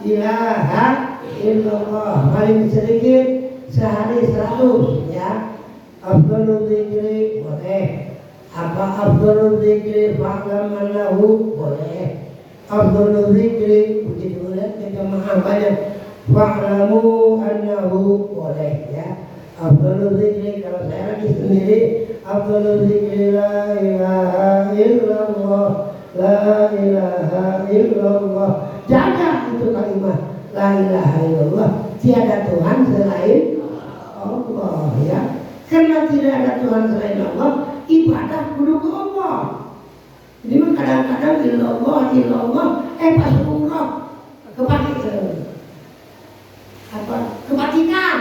ilaha illallah paling sedikit sehari 100 ya. Afdhalul dzikri boleh. Apa afdhalul dzikri fa'lam annahu boleh. Afdhalul dzikri puji boleh kita maha banyak. Fa'lamu annahu boleh ya. Afdhalul dzikri kalau saya lagi sendiri afdhalul dzikri la ilaha illallah. La ilaha illallah. Jaga itu kalimat la ilaha illallah. Tiada Tuhan selain Allah ya. Karena tidak ada Tuhan selain Allah, ibadah kudu ke Allah. Jadi kadang-kadang illallah pas umrah kepake kebatikan.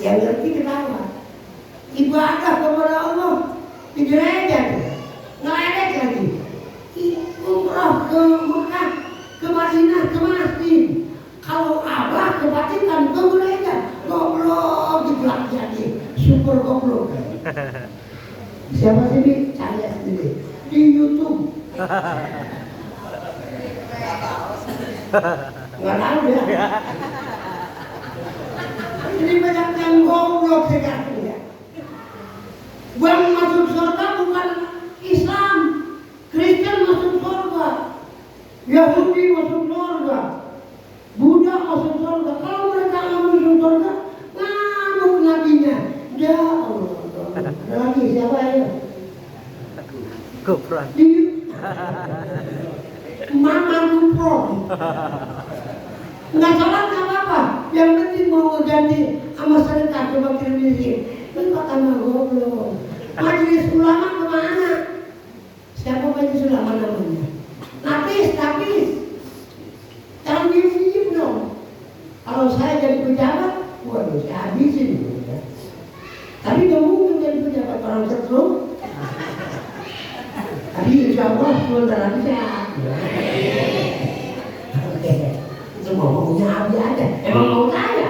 Yang ngerti ketawa. Ibadah kepada Allah di gereja, ngeledek lagi. Umrah ke Mekah, ke Madinah, ke masjid. Kalau abah ke Vatikan, ke gereja, goblok dipelajari, super goblok. Siapa sih ini? Saya sendiri di YouTube. Nggak tahu ya. Ini banyak yang goblok sekarang ya. Yang masuk surga bukan Islam, Kristen masuk surga, Yahudi masuk surga, Buddha masuk Ada lagi siapa ya? Gopron. Mama Gopron. Nggak salah nggak apa-apa. Yang penting mau ganti sama sedekah coba kirim miskin. Ini kok tambah goblok. Majelis ulama kemana? Siapa majelis ulama namanya? Napis. Jangan diem dong. Kalau saya jadi pejabat, waduh saya habisin. Ya. Tapi gak mungkin jadi pejabat orang setrum. Tapi insya Allah sebentar lagi saya. Oke. Itu ngomongnya Abi aja. Emang mau saya?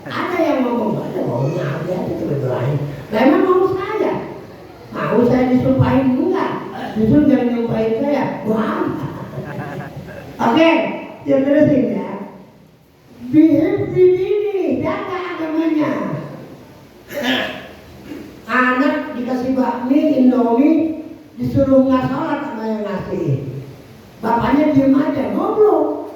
Ada yang ngomong ada maunya Abi aja kebetulan. Nah, emang mau saya? Mau saya disumpahin enggak? Justru jangan nyumpahin saya. Wah. Oke, yang terusin ya. Bihifdi ini jaga agamanya. Anak dikasih bakmi, indomie, disuruh nggak sholat sama yang ngasih. Bapaknya diem aja, goblok.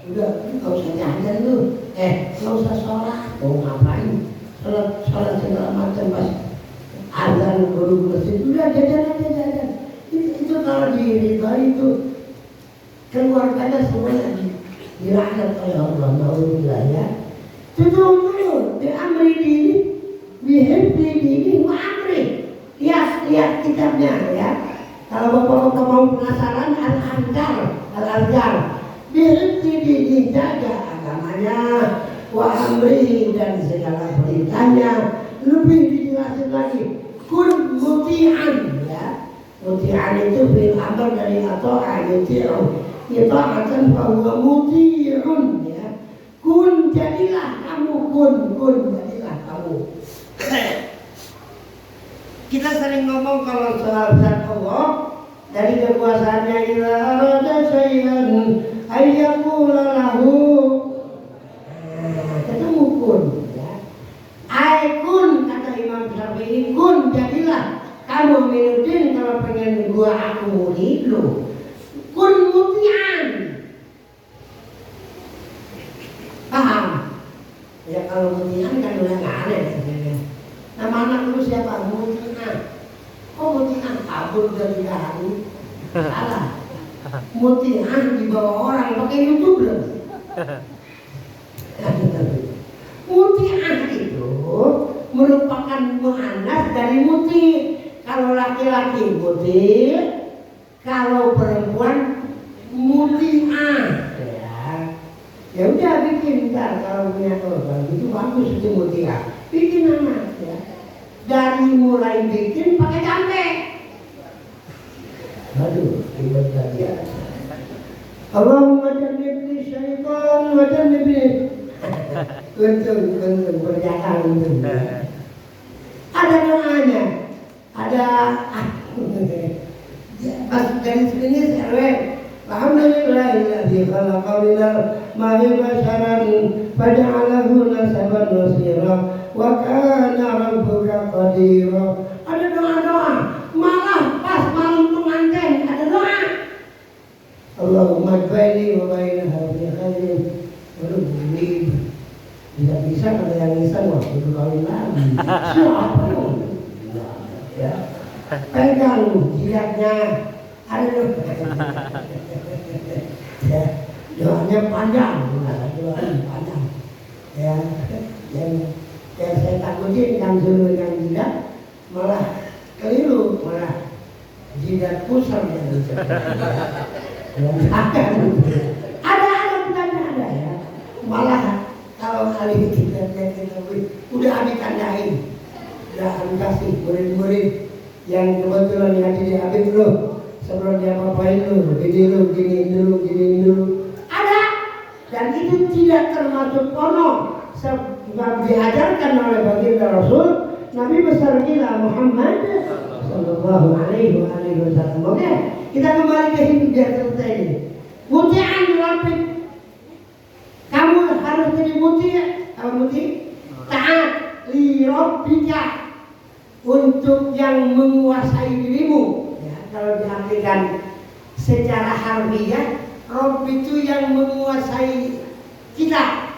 Udah, nggak usah jajan lu. Nggak usah sholat. Mau ngapain? Sholat segala macam pas azan guru masjid. Udah jajan aja. Itu kalau diridhoi itu keluarganya semuanya dilaknat oleh Allah. Alhamdulillah ya. Tujuh di amri dini, bihibdi dini wa amri. Lihat kitabnya ya. Kalau bapak-bapak mau penasaran, Al-Azhar. Bihibdi dini, jaga agamanya, wa amri dan segala perintahnya. Lebih dijelasin lagi. Kun muti'an ya. Muti'an itu fil amr dari ato'a yuti'u. Ita'atan fahuwa muti'un ya. Kun jadilah kamu, kun jadilah kamu. Kita sering ngomong kalau soal zat Allah dari kekuasaannya ila arada syai'an ayyaqula lahu. Ketemu kun ya. Aikun kata Imam Syafi'i, kun jadilah kamu minudin kalau pengen aku murid lu. Kun muti'an. Paham? Ya kalau muti'an kan udah nggak aneh. Nama anak lu siapa? Muti'an. Oh muti'an kabur dari hari. Salah. Muti'an dibawa orang pakai YouTube loh. Muti'an itu merupakan muannas dari muti. Kalau laki-laki muti, kalau perempuan muti'ah. Ya udah bikin ntar kalau punya korban itu bagus itu muti'ah. Bikin anak ya. Dari mulai bikin pakai jampe. Aduh, ribet lagi ya. Allahumma jannibni syaitan wa jannibni. Untung berjalan untung. Ada doanya. Ada pas dari sini RW. Alhamdulillahilladzi khalaqa minal ma'i basharan faja'alahu nasaban wasira wa kana rabbuka qadira. Ada doa-doa. Malah pas malam pengantin ada doa. Allahumma baini wa baina hadhihi khairin. Waduh, tidak bisa kalau yang nisan waktu itu kawin lagi. Siapa dong? Ya, pegang jidatnya. Ada dong. Ya, doanya panjang, doanya panjang. Ya, yang saya takutin yang suruh yang jidat malah keliru, malah jidat pusar yang ada bukan ada ya. Malah kalau kali kita udah ditandain, udah kasih murid-murid yang kebetulan yang di Habib lu sebelum dia ngapain lu, gini dulu. Ada, dan itu tidak termasuk porno sebab diajarkan oleh baginda Rasul Nabi besar kita Muhammad Sallallahu Alaihi Wasallam. Oke, kita kembali ke hidup biar selesai ini. Muti'an dirapit. Kamu harus jadi muti, apa muti? Taat li rabbika, untuk yang menguasai dirimu. Ya, kalau diartikan secara harfiah, Rabb itu yang menguasai kita,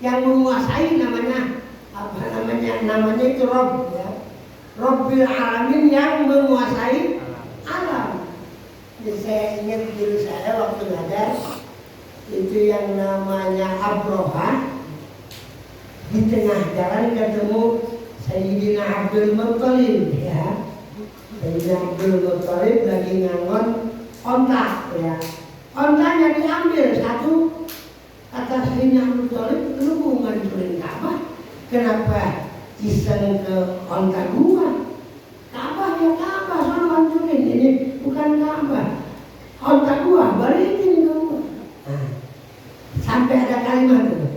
yang menguasai namanya apa namanya? Namanya itu Rabb. Ya. Rabbil Alamin yang menguasai alam. Jadi saya ingat diri saya waktu ngajar itu yang namanya Abroha, di tengah jalan ketemu Sayyidina Abdul Muttalib ya. Sayyidina Abdul Muttalib lagi ngangon ontak ya. Ontanya diambil satu, kata Sayyidina Abdul Muttalib, lu mau ngancurin Ka'bah? Kenapa iseng ke onta gua? Ka'bah ya Ka'bah, sono hancurin, ini bukan Ka'bah. Onta gua balikin ke gua. Nah, sampai ada kalimat itu.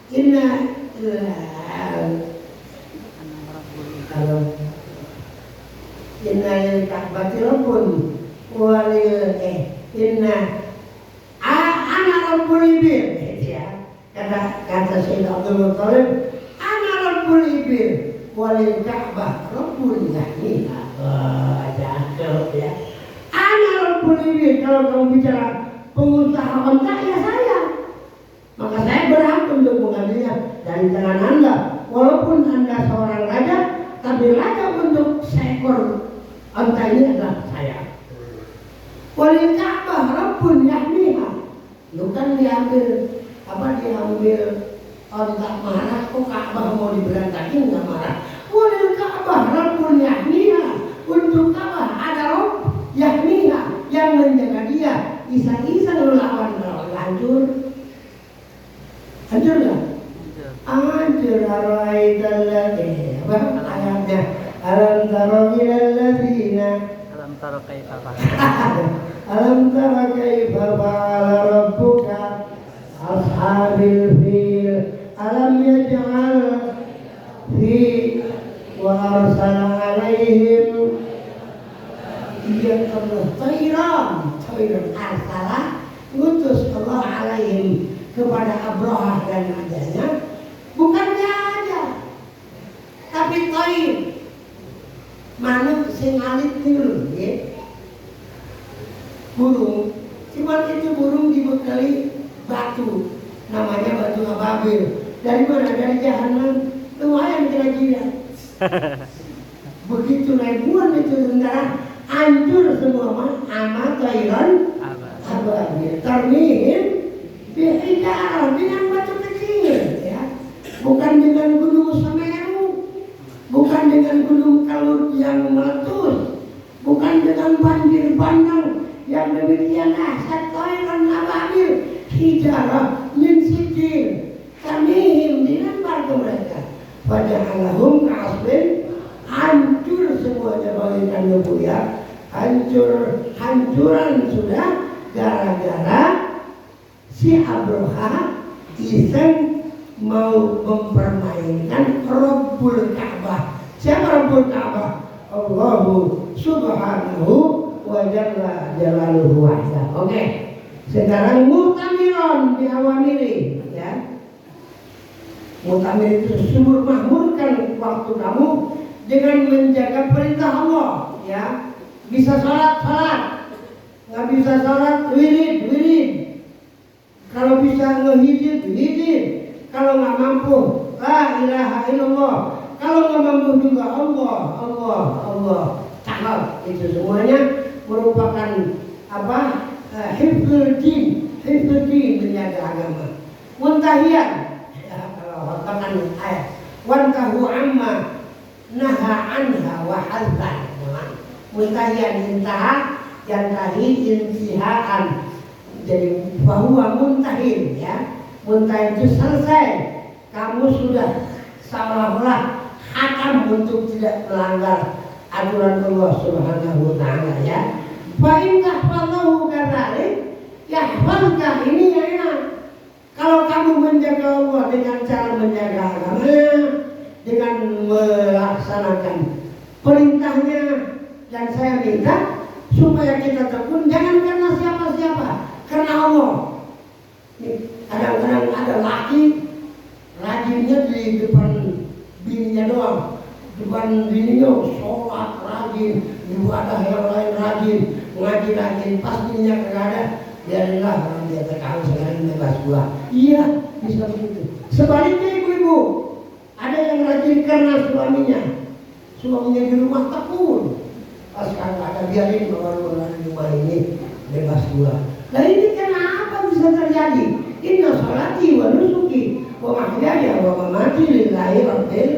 Inna lil Ka'bati rabbun walil ana rabbul ibil ya. Kata Sayyidina Abdul Muttalib, ana rabbul ibil walil Ka'bah rabbul yahmiha. Cakep ya. Ana rabbul ibil, kalau kamu bicara pengusaha onta ya saya. Maka saya berhak untuk mengambilnya dari tangan Anda. Walaupun Anda seorang raja, tapi raja untuk seekor onta ini adalah saya. Walil Ka'bah rabbun yahmiha. Lu kan diambil onta marah, kok Ka'bah mau diberantakin nggak marah? Walil Ka'bah rabbun yahmiha. Untuk Ka'bah ada Rabb yahmiha yang menjaga dia. Iseng-iseng lu lawan hancur. Hancur nggak? Hancur. Araitalladzi, apa ayatnya? Alam tara ilal ladzina Alam tara kaifa Alam tara kaifa fa'ala rabbuka ashabil fil alam yaj'al fi wa arsala alaihim tayran arsala, utus Allah alaihim kepada Abrahah dan adanya, bukan aja tapi tayr mana sing alit niku nggih. Burung, cuman itu burung dibekali batu, namanya batu ababil. Dari mana? Dari jahanam. Lumayan kira-kira. Begitu ribuan itu tentara, hancur semua mah ama tayran ababil. Tarmihim bihijarah, dengan batu kecil ya. Bukan dengan gunung Semeru, bukan dengan gunung Kalut yang meletus, bukan dengan banjir bandang yang demikian dahsyat. Tayran ababil, hijarah min sijil, tarmihim dilempar ke mereka. Faja'alahum ka'asfin, hancur semuanya bagaikan debu ya. Hancuran sudah gara-gara si Abroha iseng mau mempermainkan Rabbul Ka'bah. Siapa Rabbul Ka'bah? Allahu subhanahu wa jalla jalaluhu wahda. Oke. Sekarang mu'tamiron bi awamiri ya. Mu'tamir itu sumur makmurkan waktu kamu dengan menjaga perintah Allah ya. Bisa sholat, nggak bisa sholat, wirid. Kalau bisa ngehijid, hijid. Kalau nggak mampu, la ilaha illallah. Kalau nggak mampu juga Allah. Cakap. Itu semuanya merupakan apa? Hifdzul din, menjaga agama. Muntahiyan, ya, kalau merupakan ayat. Wantahu amma naha anha wa hazan. Muntahiyan intaha, yantahi intihaan. Jadi bahwa muntahin ya, muntah itu selesai. Kamu sudah seolah-olah hakam untuk tidak melanggar aturan Allah Subhanahu wa ta'ala ya. Fa in tahfazahu kadzalik yahfazka, ini ya enak. Kalau kamu menjaga Allah dengan cara menjaga agama, dengan melaksanakan perintahnya, dan saya minta supaya kita tekun, jangan karena siapa-siapa, karena Allah. Kadang-kadang ada laki rajinnya di depan bininya doang, depan bininya sholat rajin, ibadah yang lain rajin, ngaji rajin, pas bininya kagak ada, biarinlah orang dia terkawin sekali bebas buah. Iya, bisa begitu. Sebaliknya ibu-ibu, ada yang rajin karena suaminya, suaminya di rumah tekun. Pas kata biarin orang-orang di rumah ini bebas gua. Nah ini kenapa bisa terjadi? Inna sholati wa nusuki wa mahyaya wa mamati lillahi rabbil.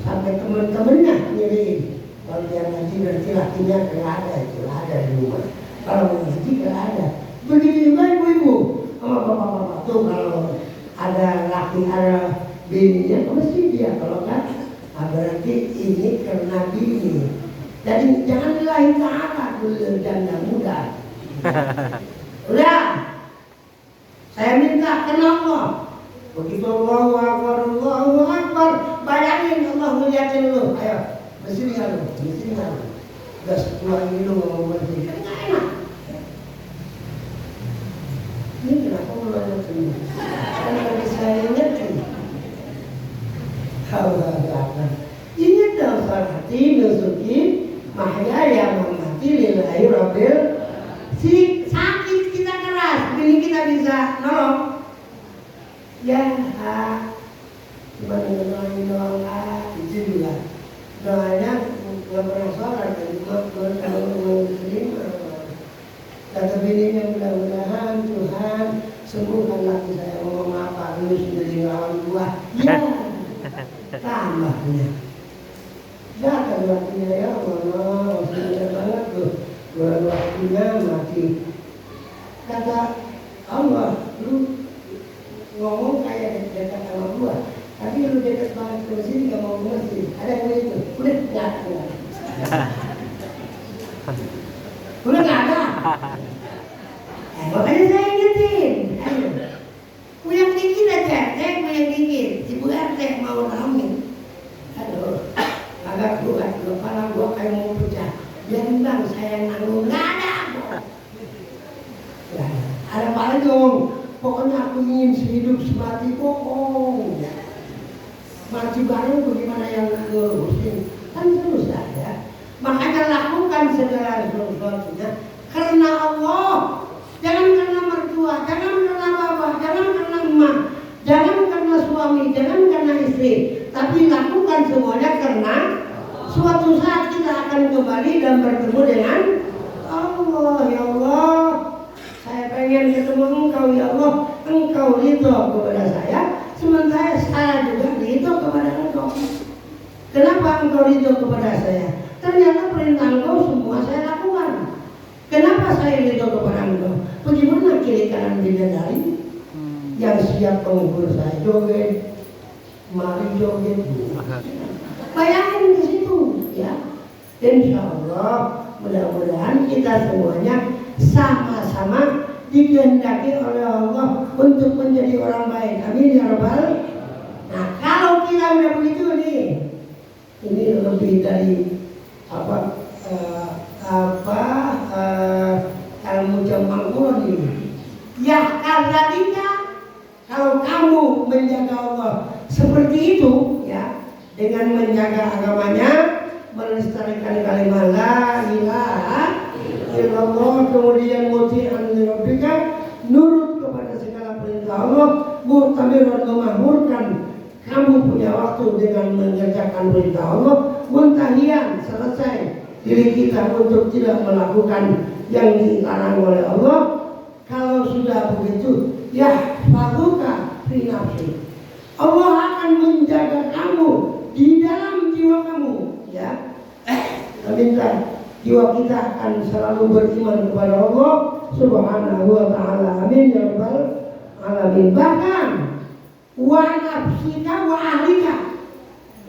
Sampai teman-temannya ngirim. Kalau dia ngaji berarti lakinya nggak ada, itu ada di rumah. Kalau ngaji nggak ada. Begitu juga ibu-ibu sama bapak-bapak tuh kalau ada laki ada bininya mesti dia, kalau kan berarti ini karena bini. Jadi jangan lillahi ta'ala dulu janda muda. Udah, saya minta kenal Allah. Begitu Allahu Akbar, bayangin Allah ngeliatin lu. Ayo, bismillah lu, bismillah lu. Udah setelah ini lu ngomong bersih, kan gak enak. Ini kenapa mulai begini? Kan bagi saya ngerti. Allah. Ingat dong salati nusuki mahyaya mamati lillahi rabbil. Sakit kita keras, ini kita bisa nolong. Ya, cuma doain doang lah, itu juga doanya nggak pernah sholat dan cuma kalau diterima. Kata bininya mudah-mudahan Tuhan sembuhkan laki saya, ngomong apa lu sudah ngelawan gua. Ya, tambahnya. Kata lakinya ya Allah, sudah banget tuh, waktunya mati. Kata Allah, lu ngomong kayak dekat sama gua, tapi lu dekat banget ke sini gak mau ngerti. Ada yang itu, udah nggak ada. Udah nggak ada. Makanya saya ingetin, ayo, punya dikit aja, saya punya dikit. Ibu RT mau nolongin, aduh, agak kuat, kepala gua kayak mau pecah. Biarin bang, saya nanggung, nggak ada. Ya, ada apa lagi ngomong? Pokoknya aku ingin sehidup semati, bohong ya. Mati bareng bagaimana yang ngurusin, kan terus ada. Makanya lakukan segala sesuatunya karena Allah. Jangan karena mertua, jangan karena bapak, jangan karena emak, jangan karena suami, jangan karena istri. Tapi lakukan semuanya karena suatu saat kita akan kembali dan bertemu dengan Allah. Ya Allah, saya pengen ketemu Engkau ya Allah. Engkau ridho kepada saya, sementara saya juga ridho kepada Engkau. Kenapa Engkau ridho kepada saya? Ternyata perintah Engkau semua saya lakukan. Kenapa saya ridho kepada Engkau? Bagaimana kiri kanan bidadari yang siap menghibur saya joget, mari joget. Bayangin ke situ ya. Insya Allah mudah-mudahan kita semuanya sama-sama dikehendaki oleh Allah untuk menjadi orang baik. Amin ya rabbal. Nah kalau kita udah begitu nih, ini lebih dari ilmu jamak Quran ini. Ya kadzalika, kalau kamu menjaga Allah seperti itu ya, dengan menjaga agamanya, melestarikan kalimat la ilaha illallah, kemudian muti'an li rabbika, nurut kepada segala perintah Allah, mu'tamiran memahmurkan kamu punya waktu dengan mengerjakan perintah Allah, muntahian selesai diri kita untuk tidak melakukan yang dilarang oleh Allah. Kalau sudah begitu, ya faduka fi nafsi, Allah akan menjaga kamu di dalam jiwa kamu ya. Minta jiwa kita akan selalu beriman kepada Allah Subhanahu wa ta'ala. Amin ya rabbal alamin. Bahkan wa nafsika wa ahlika,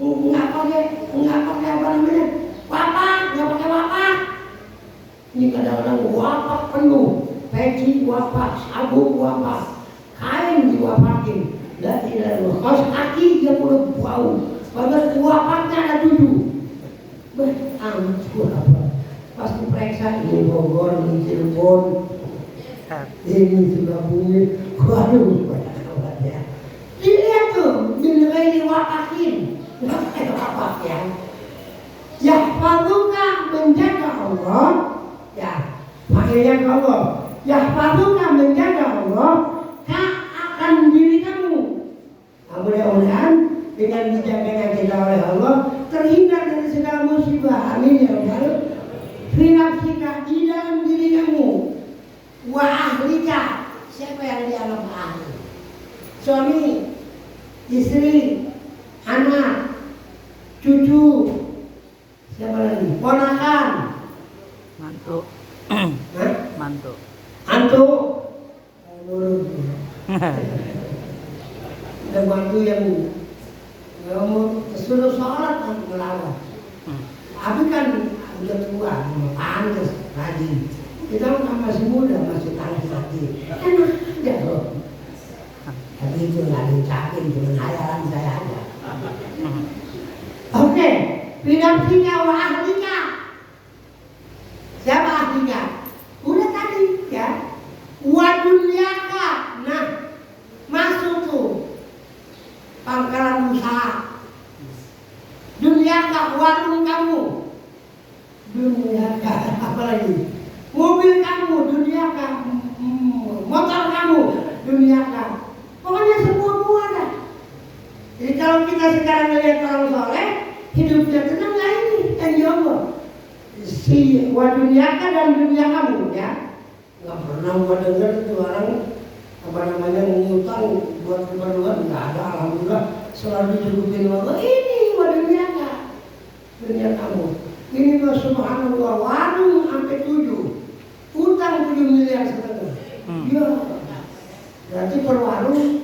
enggak pakai apa namanya, wapak, enggak pakai wapak. Ini kadang-kadang wapak penuh, peci wapak, sabuk wapak, kain diwapakin. La ilaha illallah. Kaos kaki dia mulut bau, padahal wapaknya ada 7. Amat apa? Pas diperiksa ini Bogor, ini Cirebon, ini Sukabumi, waduh banyak banget ya. Dilihat tuh, dinilai diwapakin, nggak kayak wapak ya. Ya paduka menjaga Allah, ya makanya Allah. Ya paduka menjaga Allah, akan diri kamu. Nah, mudah-mudahan dengan dijaganya kita oleh Allah, terhindar dari segala siapa yang dianggap ahli? Suami, istri, anak, cucu, siapa lagi? Ponakan, mantu. Mantu. Antu, ada mantu yang suruh sholat kan melawan. Tapi kan udah tua, pantas, rajin. Kita kan masih muda, masih tangis hati. Enak aja loh. Tapi itu nggak diucapin, cuma hayalan saya aja. Oke, binafsinya wa ahlika. Siapa ahlinya? Udah tadi ya. Wa dunyaka. Nah, masuk tuh pangkalan usaha. Dunyaka, warung kamu. Dunyaka, apa lagi? Mobil kamu, dunyaka. Motor kamu, dunyaka. Pokoknya semua ada. Jadi kalau kita sekarang melihat orang soleh, hidupnya tenang lah ini, ya Allah. Si wadunyaka dan dunia kamu ya. Nggak pernah gua dengar itu orang ngutang buat keperluan, nggak ada. Alhamdulillah selalu dicukupin Allah. Ini wadunyaka, dunia kamu. Ini mah subhanallah, warung sampai 7, utang 7,5 miliar. Ya, berarti per warung.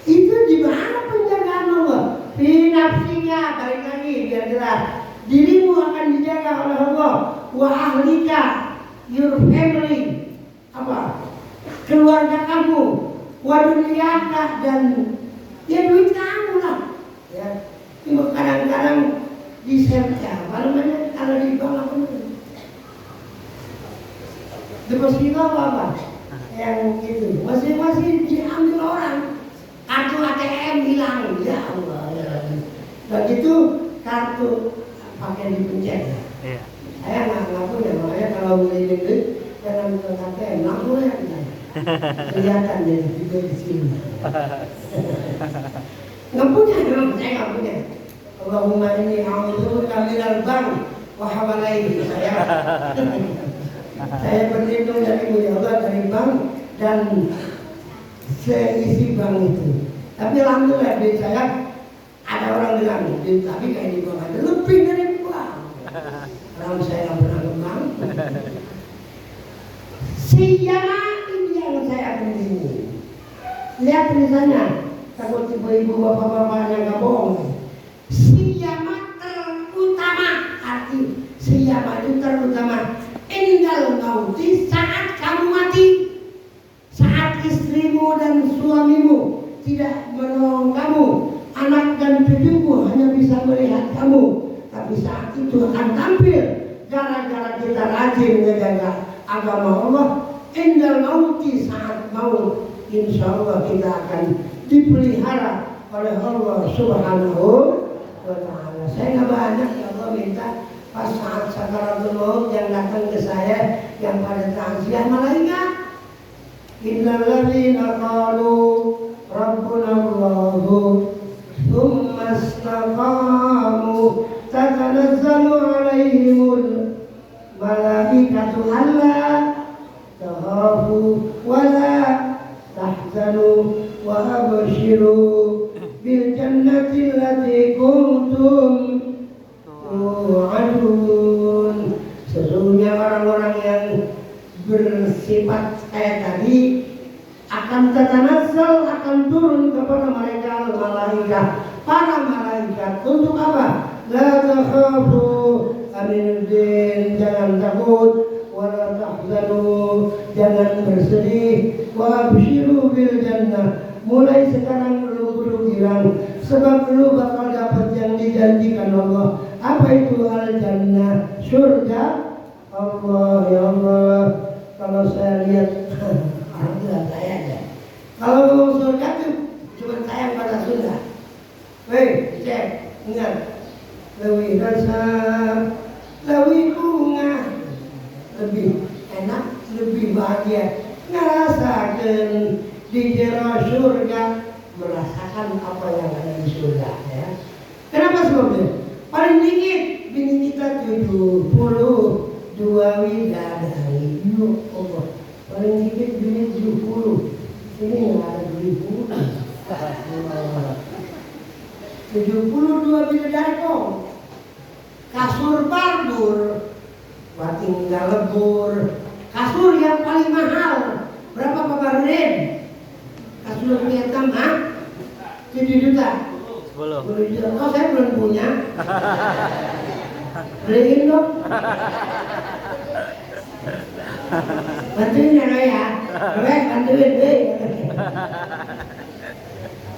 Itu di mana penjagaan Allah? Fi nafsika, balik lagi biar jelas. Dirimu akan dijaga oleh Allah. Wa ahlika, your family, apa? Keluarga kamu. Wa dunyaka, dan ya duit kamu lah. Ya. Cuma kadang-kadang di serca, apa namanya? Kalau di bank apa namanya? Deposito apa? Yang itu masih diambil orang. Kartu ATM hilang, ya Allah ya. Dan itu kartu pakai dipencet. Ya. Saya nggak punya, makanya kalau beli duit jangan ke ATM, nggak boleh kan? Kelihatan dia juga di sini. Nggak punya, saya nggak punya. Allahumma inni a'udzubika minal bank wa habalaihi. Saya berlindung darimu ya Allah dari bank dan seisi bank itu. Tapi alhamdulillah duit saya, ada orang bilang duit tapi kayak di bank ada lebih dari bank. Orang saya nggak pernah ke bank. Siyama ini yang saya begini. Lihat tulisannya, takut ibu-ibu bapak-bapaknya nggak bohong. Siyama terutama, arti siyama itu terutama. Indal mauti, saat kamu mati, saat istrimu dan suamimu tidak menolong kamu, anak dan cucumu hanya bisa melihat kamu, tapi saat itu akan tampil gara-gara kita rajin menjaga agama Allah. Indal mauti, saat maut, insya Allah kita akan dipelihara oleh Allah Subhanahu wa Ta'ala. Saya nggak banyak, ya Allah minta pas saat sakaratul maut yang datang ke saya yang pada takziah malaikat. Innal ladzina qalu rabbuna Allahu tsumma istaqamu tatanazzalu alaihimul malaikatu alla takhafu wa la tahzanu wa abshiru bil jannati allati kuntum tu'adun. Sesungguhnya orang-orang yang bersifat kayak tadi akan tatanazzal, akan turun kepada mereka malaikat, para malaikat untuk apa? La takhafu, aminuddin, jangan takut, wa la tahzanu, jangan bersedih, wa abshiru bil jannah, mulai sekarang lu perlu bilang sebab lu bakal dapat yang dijanjikan Allah. Apa itu al-jannah? Surga Allah. Ya Allah, kalau saya lihat alhamdulillah saya aja. Kalau mau surga tuh cuma sayang pada surga. Weh, cek, ingat. Lebih rasa, lebih bunga, lebih enak, lebih bahagia. Ngerasakan di jero surga, merasakan apa yang ada di surga ya. Kenapa sebabnya? Paling dikit bini kita 72 widadari. Ya Allah. paling sedikit duit 70. Ini nggak ada 70. 72 bidadari kok. Kasur barbur, buat tinggal lebur. Kasur yang paling mahal berapa Pak Barurin? Kasur Vietnam 7 juta. 10 juta. Oh saya belum punya. Beliin dong. Bantuin ya. Bantuin deh.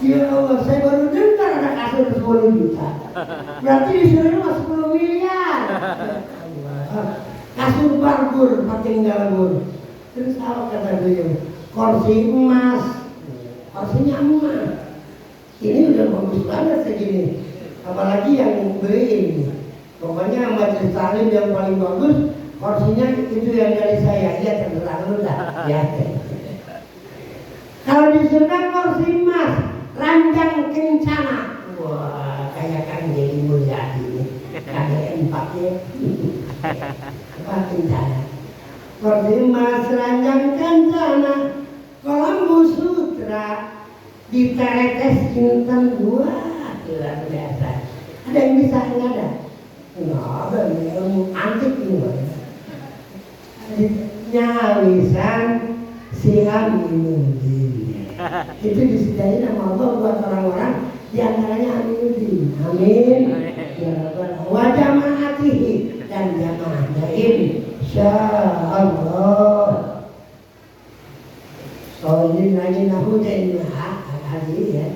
Ya Allah, saya baru dengar ada kasur 10 juta. Berarti disuruh mas 10 miliar. Kasur barbur, tinggal lebur. Terus apa kata beliau? Kursi emas, kursinya emas. Ini udah bagus banget segini. Apalagi yang beli ini. Pokoknya majelis taklim yang paling bagus, kursinya itu yang dari saya. Ya terserah lu dah. Ya. Kalau di surga kursi emas, ranjang kencana. Wah, kayak kan jadi mulia ini. Ada empatnya. Apa kencana? Kursi emas, ranjang kencana, Columbus Sutra, diteretes inten dua. Luar biasa. Ada yang bisa nggak ada? Nggak ada, ilmu antik ini. Nyawisan siam minuddin. Itu disediain sama Allah buat orang-orang diantaranya aminuddin. Amin. Ya Rabbal wajah ma'atihi dan jamaahnya insya Allah. Soalnya lagi nahudain hadir ya.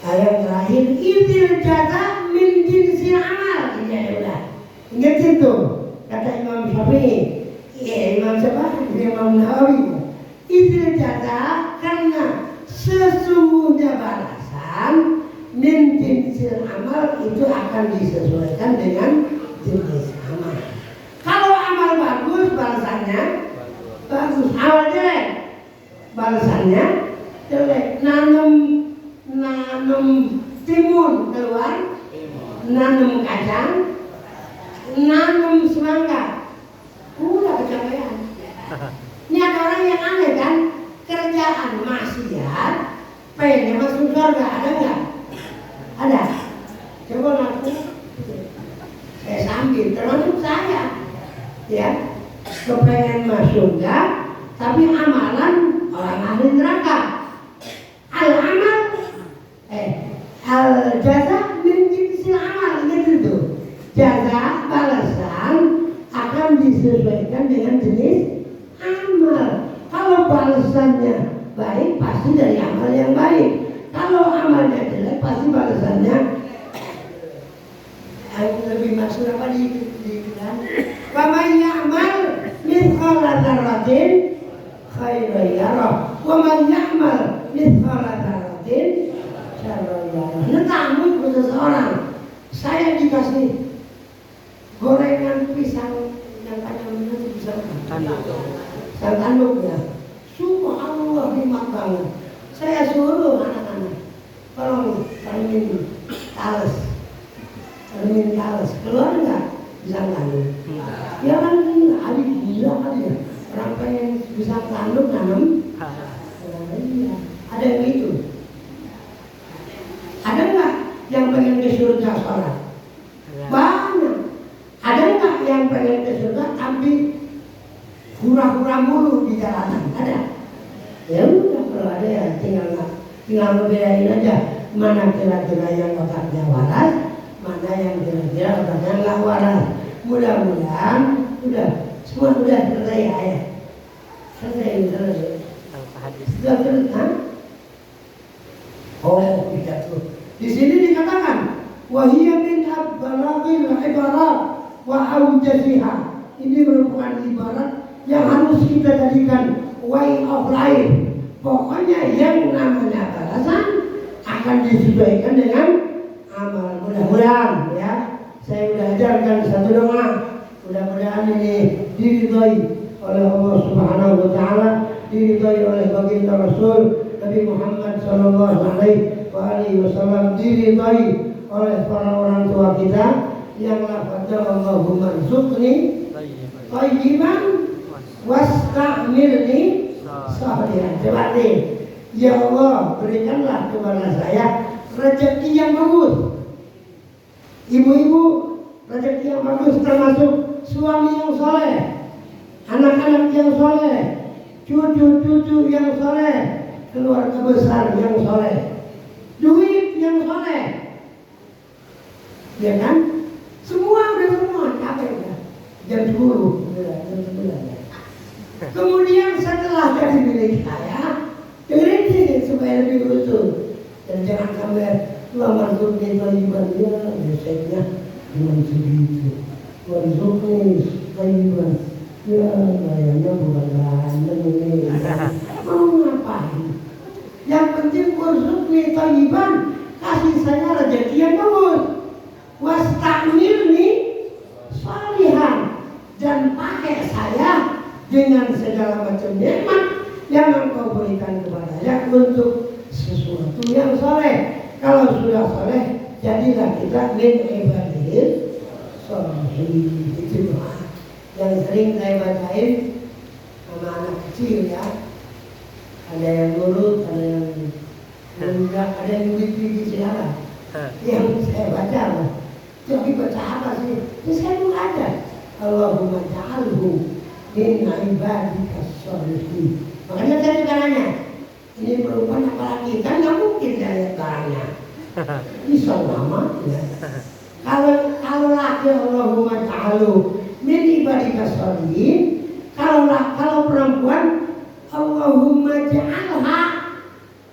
Ayat terakhir idil jata min jinsil amal. Ya udah. Ingat itu kata Imam Syafi'i. Imam siapa? Imam Nawawi. Idil jata karena sesungguhnya balasan min jinsil amal itu akan disesuaikan dengan jenis amal. Kalau amal bagus balasannya bagus, amal jelek balasannya jelek. Nanam timun keluar, nanam kacang, nanam semangka, udah kecapean. Ini ada orang yang aneh kan, kerjaan maksiat, pengen masuk surga, ada nggak? Ada. Coba ngaku, saya sambil, termasuk saya, ya, kepengen masuk surga, tapi amalan orang ahli neraka. Al-amal al-jaza min jinsil amal, gitu. Jaza balasan akan disesuaikan dengan jenis amal. Kalau balasannya baik pasti dari amal yang baik. Kalau amalnya jelek pasti balasannya lebih maksud apa di bilang? Wa may ya'mal mithqala dzarratin khairan yarah wa man ya'mal mithqala dzarratin syarran yarah. Netamu seseorang, saya dikasih gorengan pisang yang kacang itu pisang tanduk ya. Subhanallah nikmat banget. Saya suruh anak-anak, tolong termin talas, keluar nggak pisang tanduk? Ya kan adik gila kali ya. Orang pengen pisang tanduk nanam. Iya. Ada yang itu. Ada nggak yang pengen ke surga sholat? Banyak. Ada nggak yang pengen ke surga tapi hura-hura mulu di jalanan? Ada. Ya udah, kalau ada ya tinggal ngebedain aja mana kira-kira yang otaknya waras, mana yang kira-kira otaknya nggak waras. Mudah-mudahan udah semua udah selesai ya. Selesai. Sudah selesai. Oh, tidak tuh. Di sini dikatakan wahiyya min abalaghil ibarat wa awjasiha. Ini merupakan ibarat yang harus kita jadikan way of life. Pokoknya yang namanya balasan akan disesuaikan dengan amal. Mudah-mudahan ya, saya sudah ajarkan satu doa. Mudah-mudahan ini diridhai oleh Allah Subhanahu wa taala, diridhai oleh baginda Rasul Nabi Muhammad sallallahu alaihi wasallam, diridhai oleh para orang tua kita yang lafadznya Allahumma rzuqni thayyiban Wasta'mirni sholihan. Coba nih, ya Allah berikanlah kepada saya rezeki yang bagus. Ibu-ibu, rezeki yang bagus termasuk suami yang soleh, anak-anak yang soleh, cucu-cucu yang soleh, keluarga besar yang soleh, duit yang soleh, ya kan? Semua udah semua capek ya. Jam 10, jam 9 ya. Kemudian setelah jadi milik saya, dengerin sini supaya lebih utuh. Dan jangan sampai lamar surga taliban ya, biasanya cuma segitu. Warzuqni taliban, ya kayaknya bukan ganteng ini. Mau ngapain? Yang penting warzuqni taliban, kasih saya rezeki yang bagus. Wasta'mirni sholihan, dan pakai saya dengan segala macam nikmat yang engkau berikan kepada saya untuk sesuatu yang soleh. Kalau sudah soleh, jadilah kita min ibadil sholihin. Itu doa yang sering saya bacain sama anak kecil ya. Ada yang nurut, ada yang enggak, ada yang bibit-bibit segala. Yang saya baca lah. Jadi baca apa sih? Ya saya belum ada. Allahumma ja'alhu min ibadika sholihin. Makanya saya juga nanya, ini perempuan apa lagi? Kan nggak mungkin saya barangnya. Bisa lama ya. Kalau laki Allahumma ja'alhu min ibadika sholihin. Kalau perempuan Allahumma ja'alha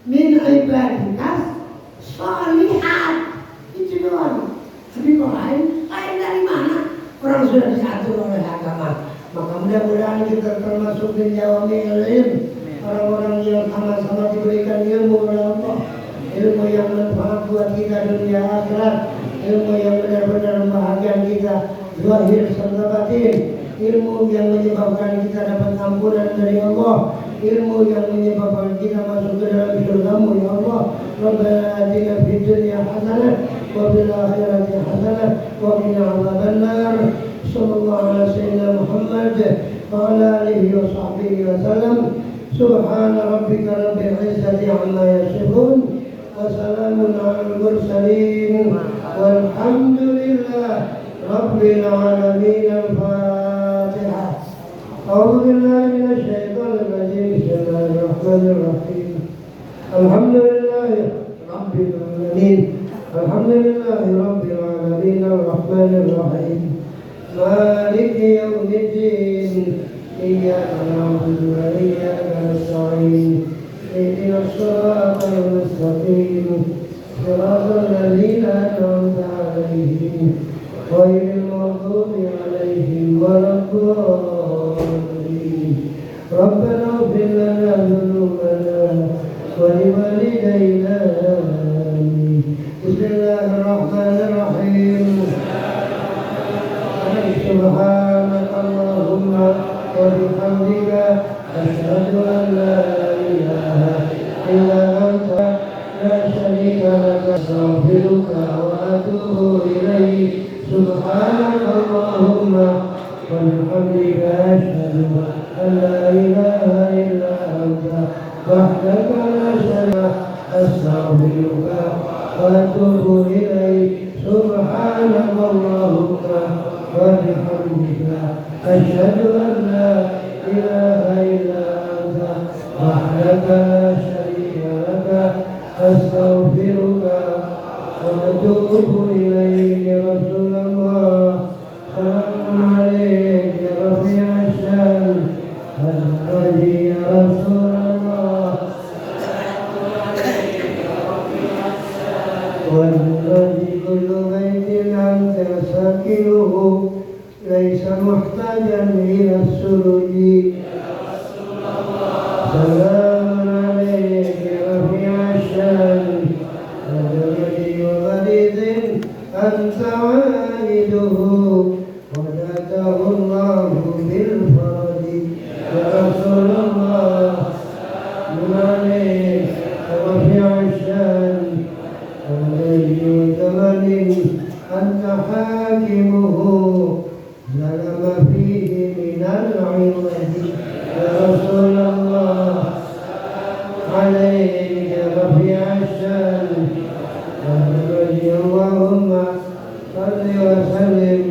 min ibadika sholihat. Itu doang. Tapi kalau lain dari mana? Orang sudah diatur oleh agama. Maka mudah-mudahan kita termasuk di jawami ilm, orang-orang yang sama-sama diberikan ilmu oleh Allah, ilmu yang bermanfaat buat kita dunia akhirat, ilmu yang benar-benar membahagiakan kita zahir serta batin, ilmu yang menyebabkan kita dapat ampunan dari Allah, ilmu yang menyebabkan kita masuk ke dalam surga-Mu ya Allah. Rabbana atina fid dunya hasanah wa fil akhirati hasanah wa qina adzabannar. Sallallahu ala sayyidina Muhammad wa ala alihi wa sahbihi wa sallam. Subhana rabbika rabbil izzati amma yasifun wa salamun alal mursalin walhamdulillah rabbil alamin. Al-Fatihah. A'udzu billahi minasy syaithanir rajim. Bismillahirrahmanirrahim. Alhamdulillahi rabbil alamin. Alhamdulillahi rabbil alamin. Ar-Rahmanir Rahim. Maliki yaumiddin. Iyyaka na'budu wa iyyaka nasta'in. Ihdinas siratal mustaqim. Siratal ladzina an'amta 'alaihim ghairil maghdubi 'alaihim waladdallin. Rabbana ighfir lana dhunubana wa liwalidayna. Bismillahirrahmanirrahim. Subhanaka Allahumma wa bihamdika asyhadu an la ilaha illa anta la syarika laka astaghfiruka wa atubu ilaik. Subhanaka Allahumma wa bihamdika asyhadu an la ilaha illa anta wahdaka la syarika astaghfiruka wa atubu ilaik. Subhanaka Allahumma wa bihamdika asyhadu an la ilaha illa anta wahdaka la syarika laka astaghfiruka wa atubu ilaik. Ya Rasulullah, salam alaik ya rafi'ash shan al-hadi ya Rasulullah. والذي كل بيت أنت ساكنه ليس محتاجا إلى السرج. سلام عليك رفيع الشان الذي وبريد أنت والده وداته الله بالفرج. يا رسول الله سلام عليك رفيع الشان الذي وثمن أنت حاكمه ظلم فيه من العوض يا رسول الله عليك رفيع الشان اللهم صل وسلم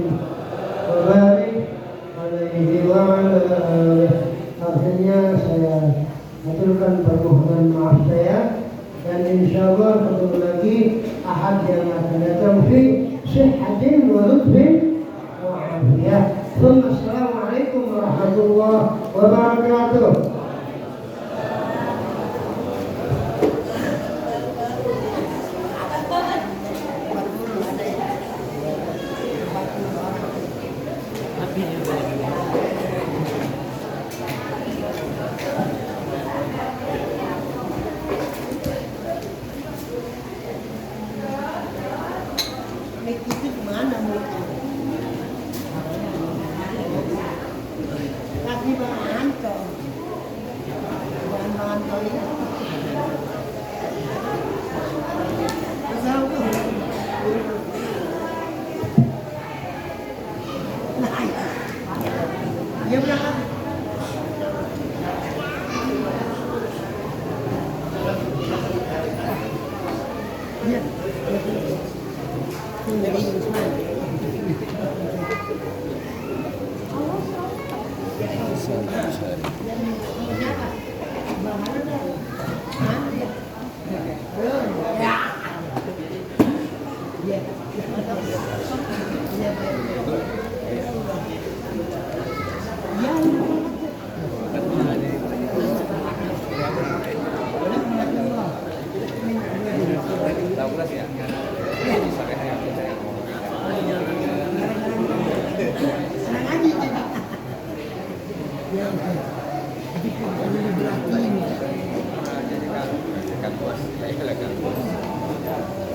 وبارك عليه وعلى آله. Akhirnya saya aturkan permohonan maaf saya, dan insya Allah ketemu lagi Ahad yang akan datang fi sihhatin wa lutfin wa afiyah. Assalamualaikum warahmatullahi wabarakatuh.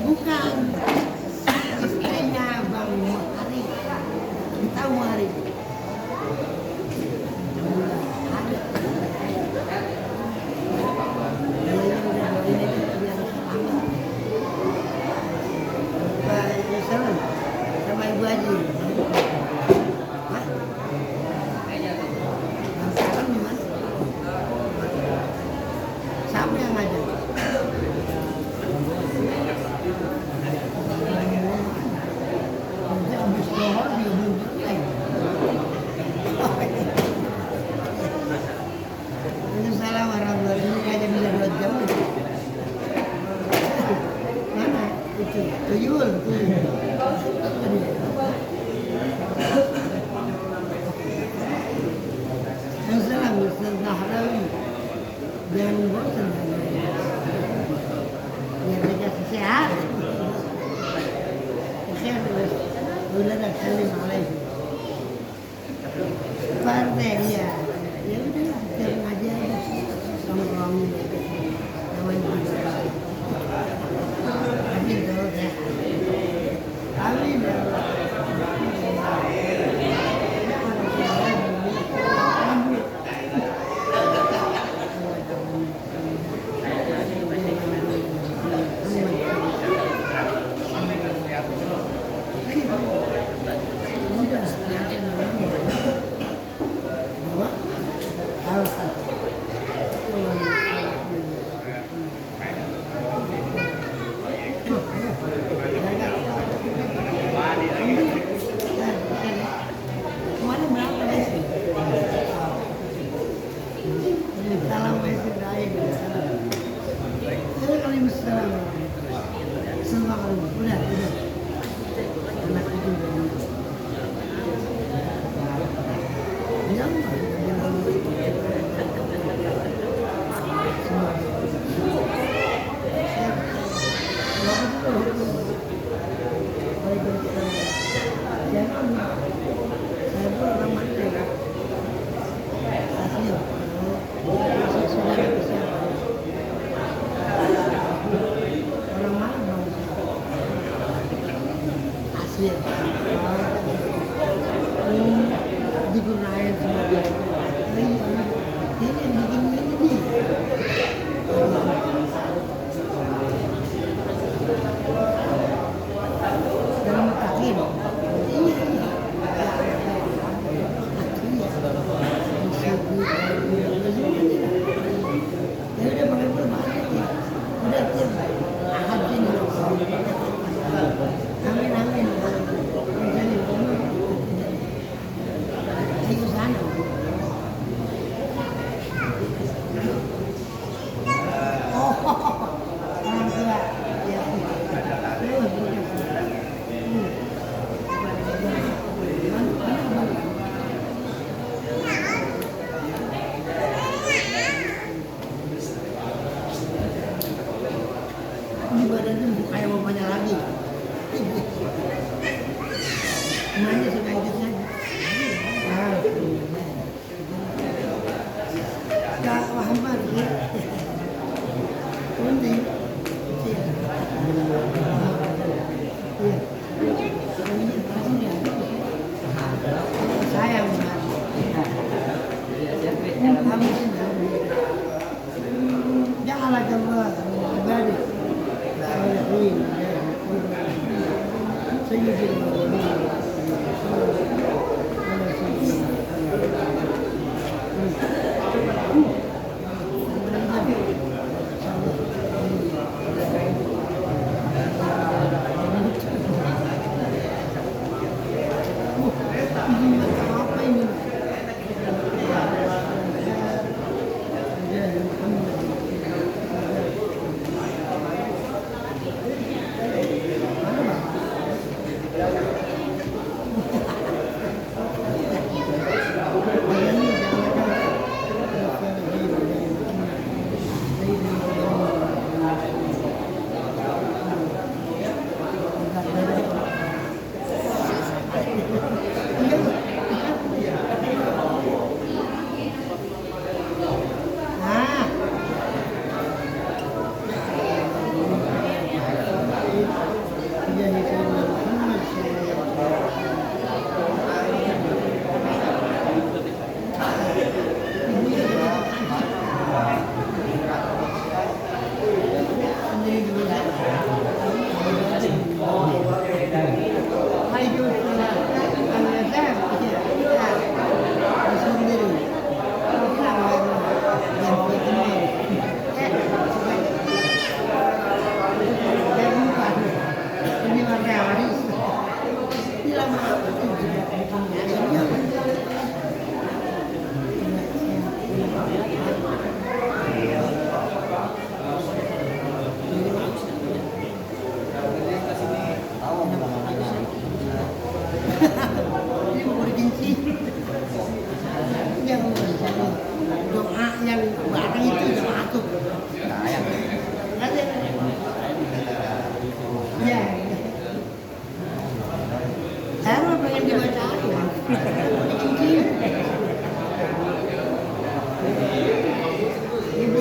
Bukan istrinya Bang Muhari, kita Muhari ada. Sama Ibu Haji. Siapa yang ngajak? Waalaikumsalam warahmatullahi wabarakatuh. Aja bisa 2 jam. Mana? Itu tuyul. Assalamualaikum Ustaz Nahrawi. Jangan bosan. Biar dikasih sehat. Sehat terus. Uladah salim alaikum. Partai ya. Ya udah, kita ngaji aja. Sama-sama. Namanya juga. Amin terus ya. Amin ya Allah. Iya. Doa yang bareng itu udah masuk. Ada. Ya. Saya mah pengen dibacain. Cincin. Ibu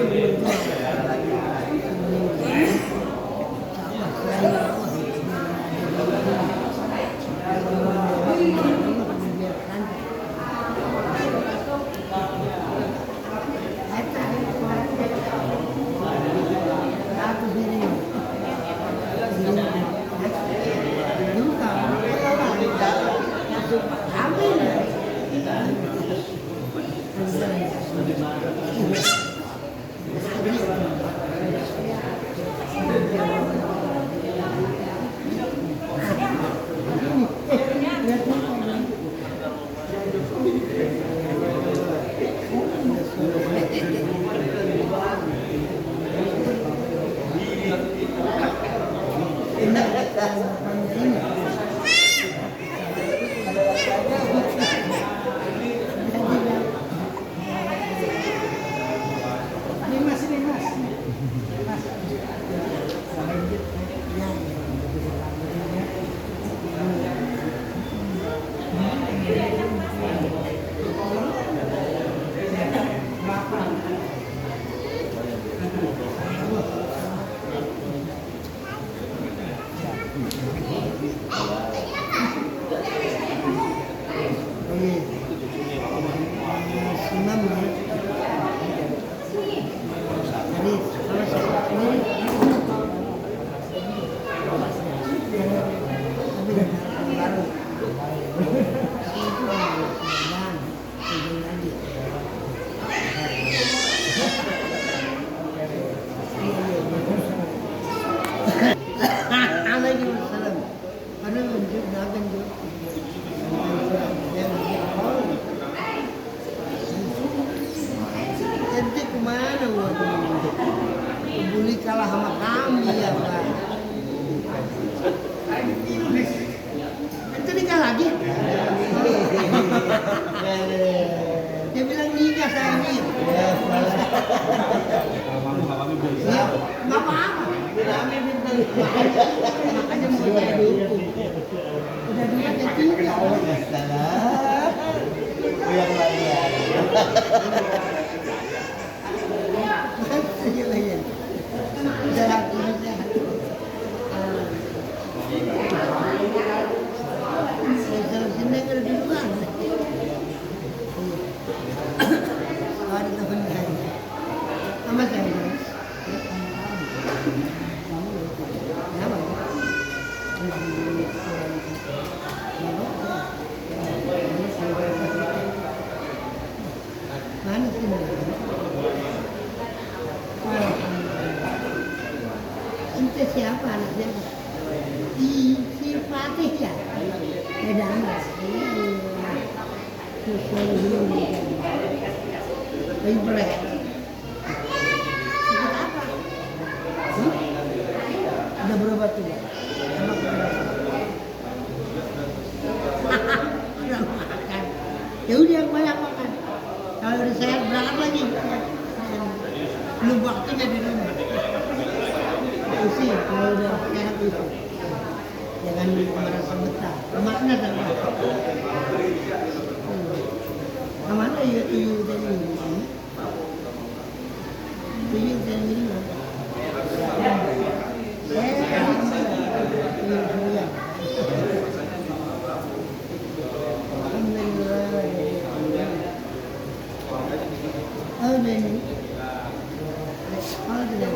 ente kemana waduh? Bully kalah sama kami ya Pak. Ente nikah lagi? Dia bilang nikah saya ini. Ya, nggak apa-apa. Makanya mau saya dukung. Udah dua dan tiga. Yang lagi. Iya. Sehat, sehat. Saya sini ada duluan. Ada teman saya. Sama saya. Kenapa? Mana sih? Ente siapa anaknya? Si Fatih ya? Beda anak. Susul dulu. Ibrah. Sakit apa? Udah berobat tuh? Anak berapa? Udah makan. Ya udah banyak makan. Kalau udah sehat berangkat lagi. Belum waktunya di rumah. Isi kalau udah sehat itu. Jangan merasa betah. Lemaknya terlalu. Kemana ya tuyul dan ini? Tuyul dan ini mana? Tuyul. Alhamdulillah. Oh, ini. Oh, tidak.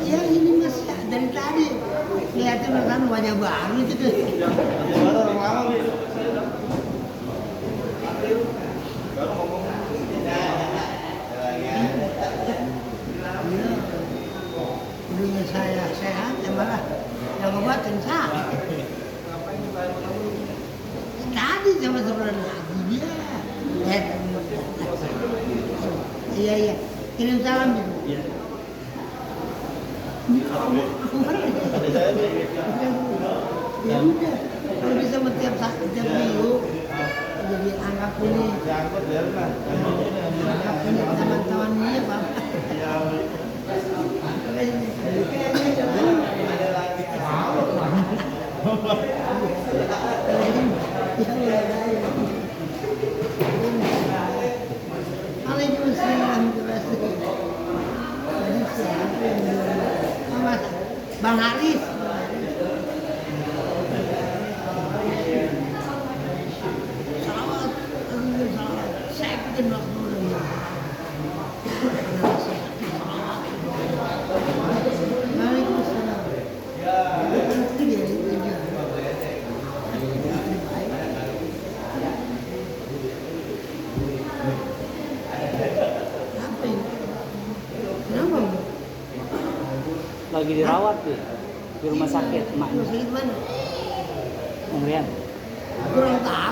Ya ini mas dari tadi kelihatan kan wajah baru gitu. Dulunya saya sehat, ya malah yang ngobatin sakit. Tadi sama sebelah lagi dia. Iya. Kirim salam gitu. Iya. Ya udah, kalau bisa tiap minggu jadi anggap ini. Anggap ini teman-teman ini Pak. Waalaikumsalam. Bang Haris. Salawat. Saya bikin waktu dulu. Waalaikumsalam. Itu dia. Apa ini? Kenapa? Lagi dirawat tuh di rumah sakit emaknya. Rumah sakit mana? Pemberian. Kurang tahu.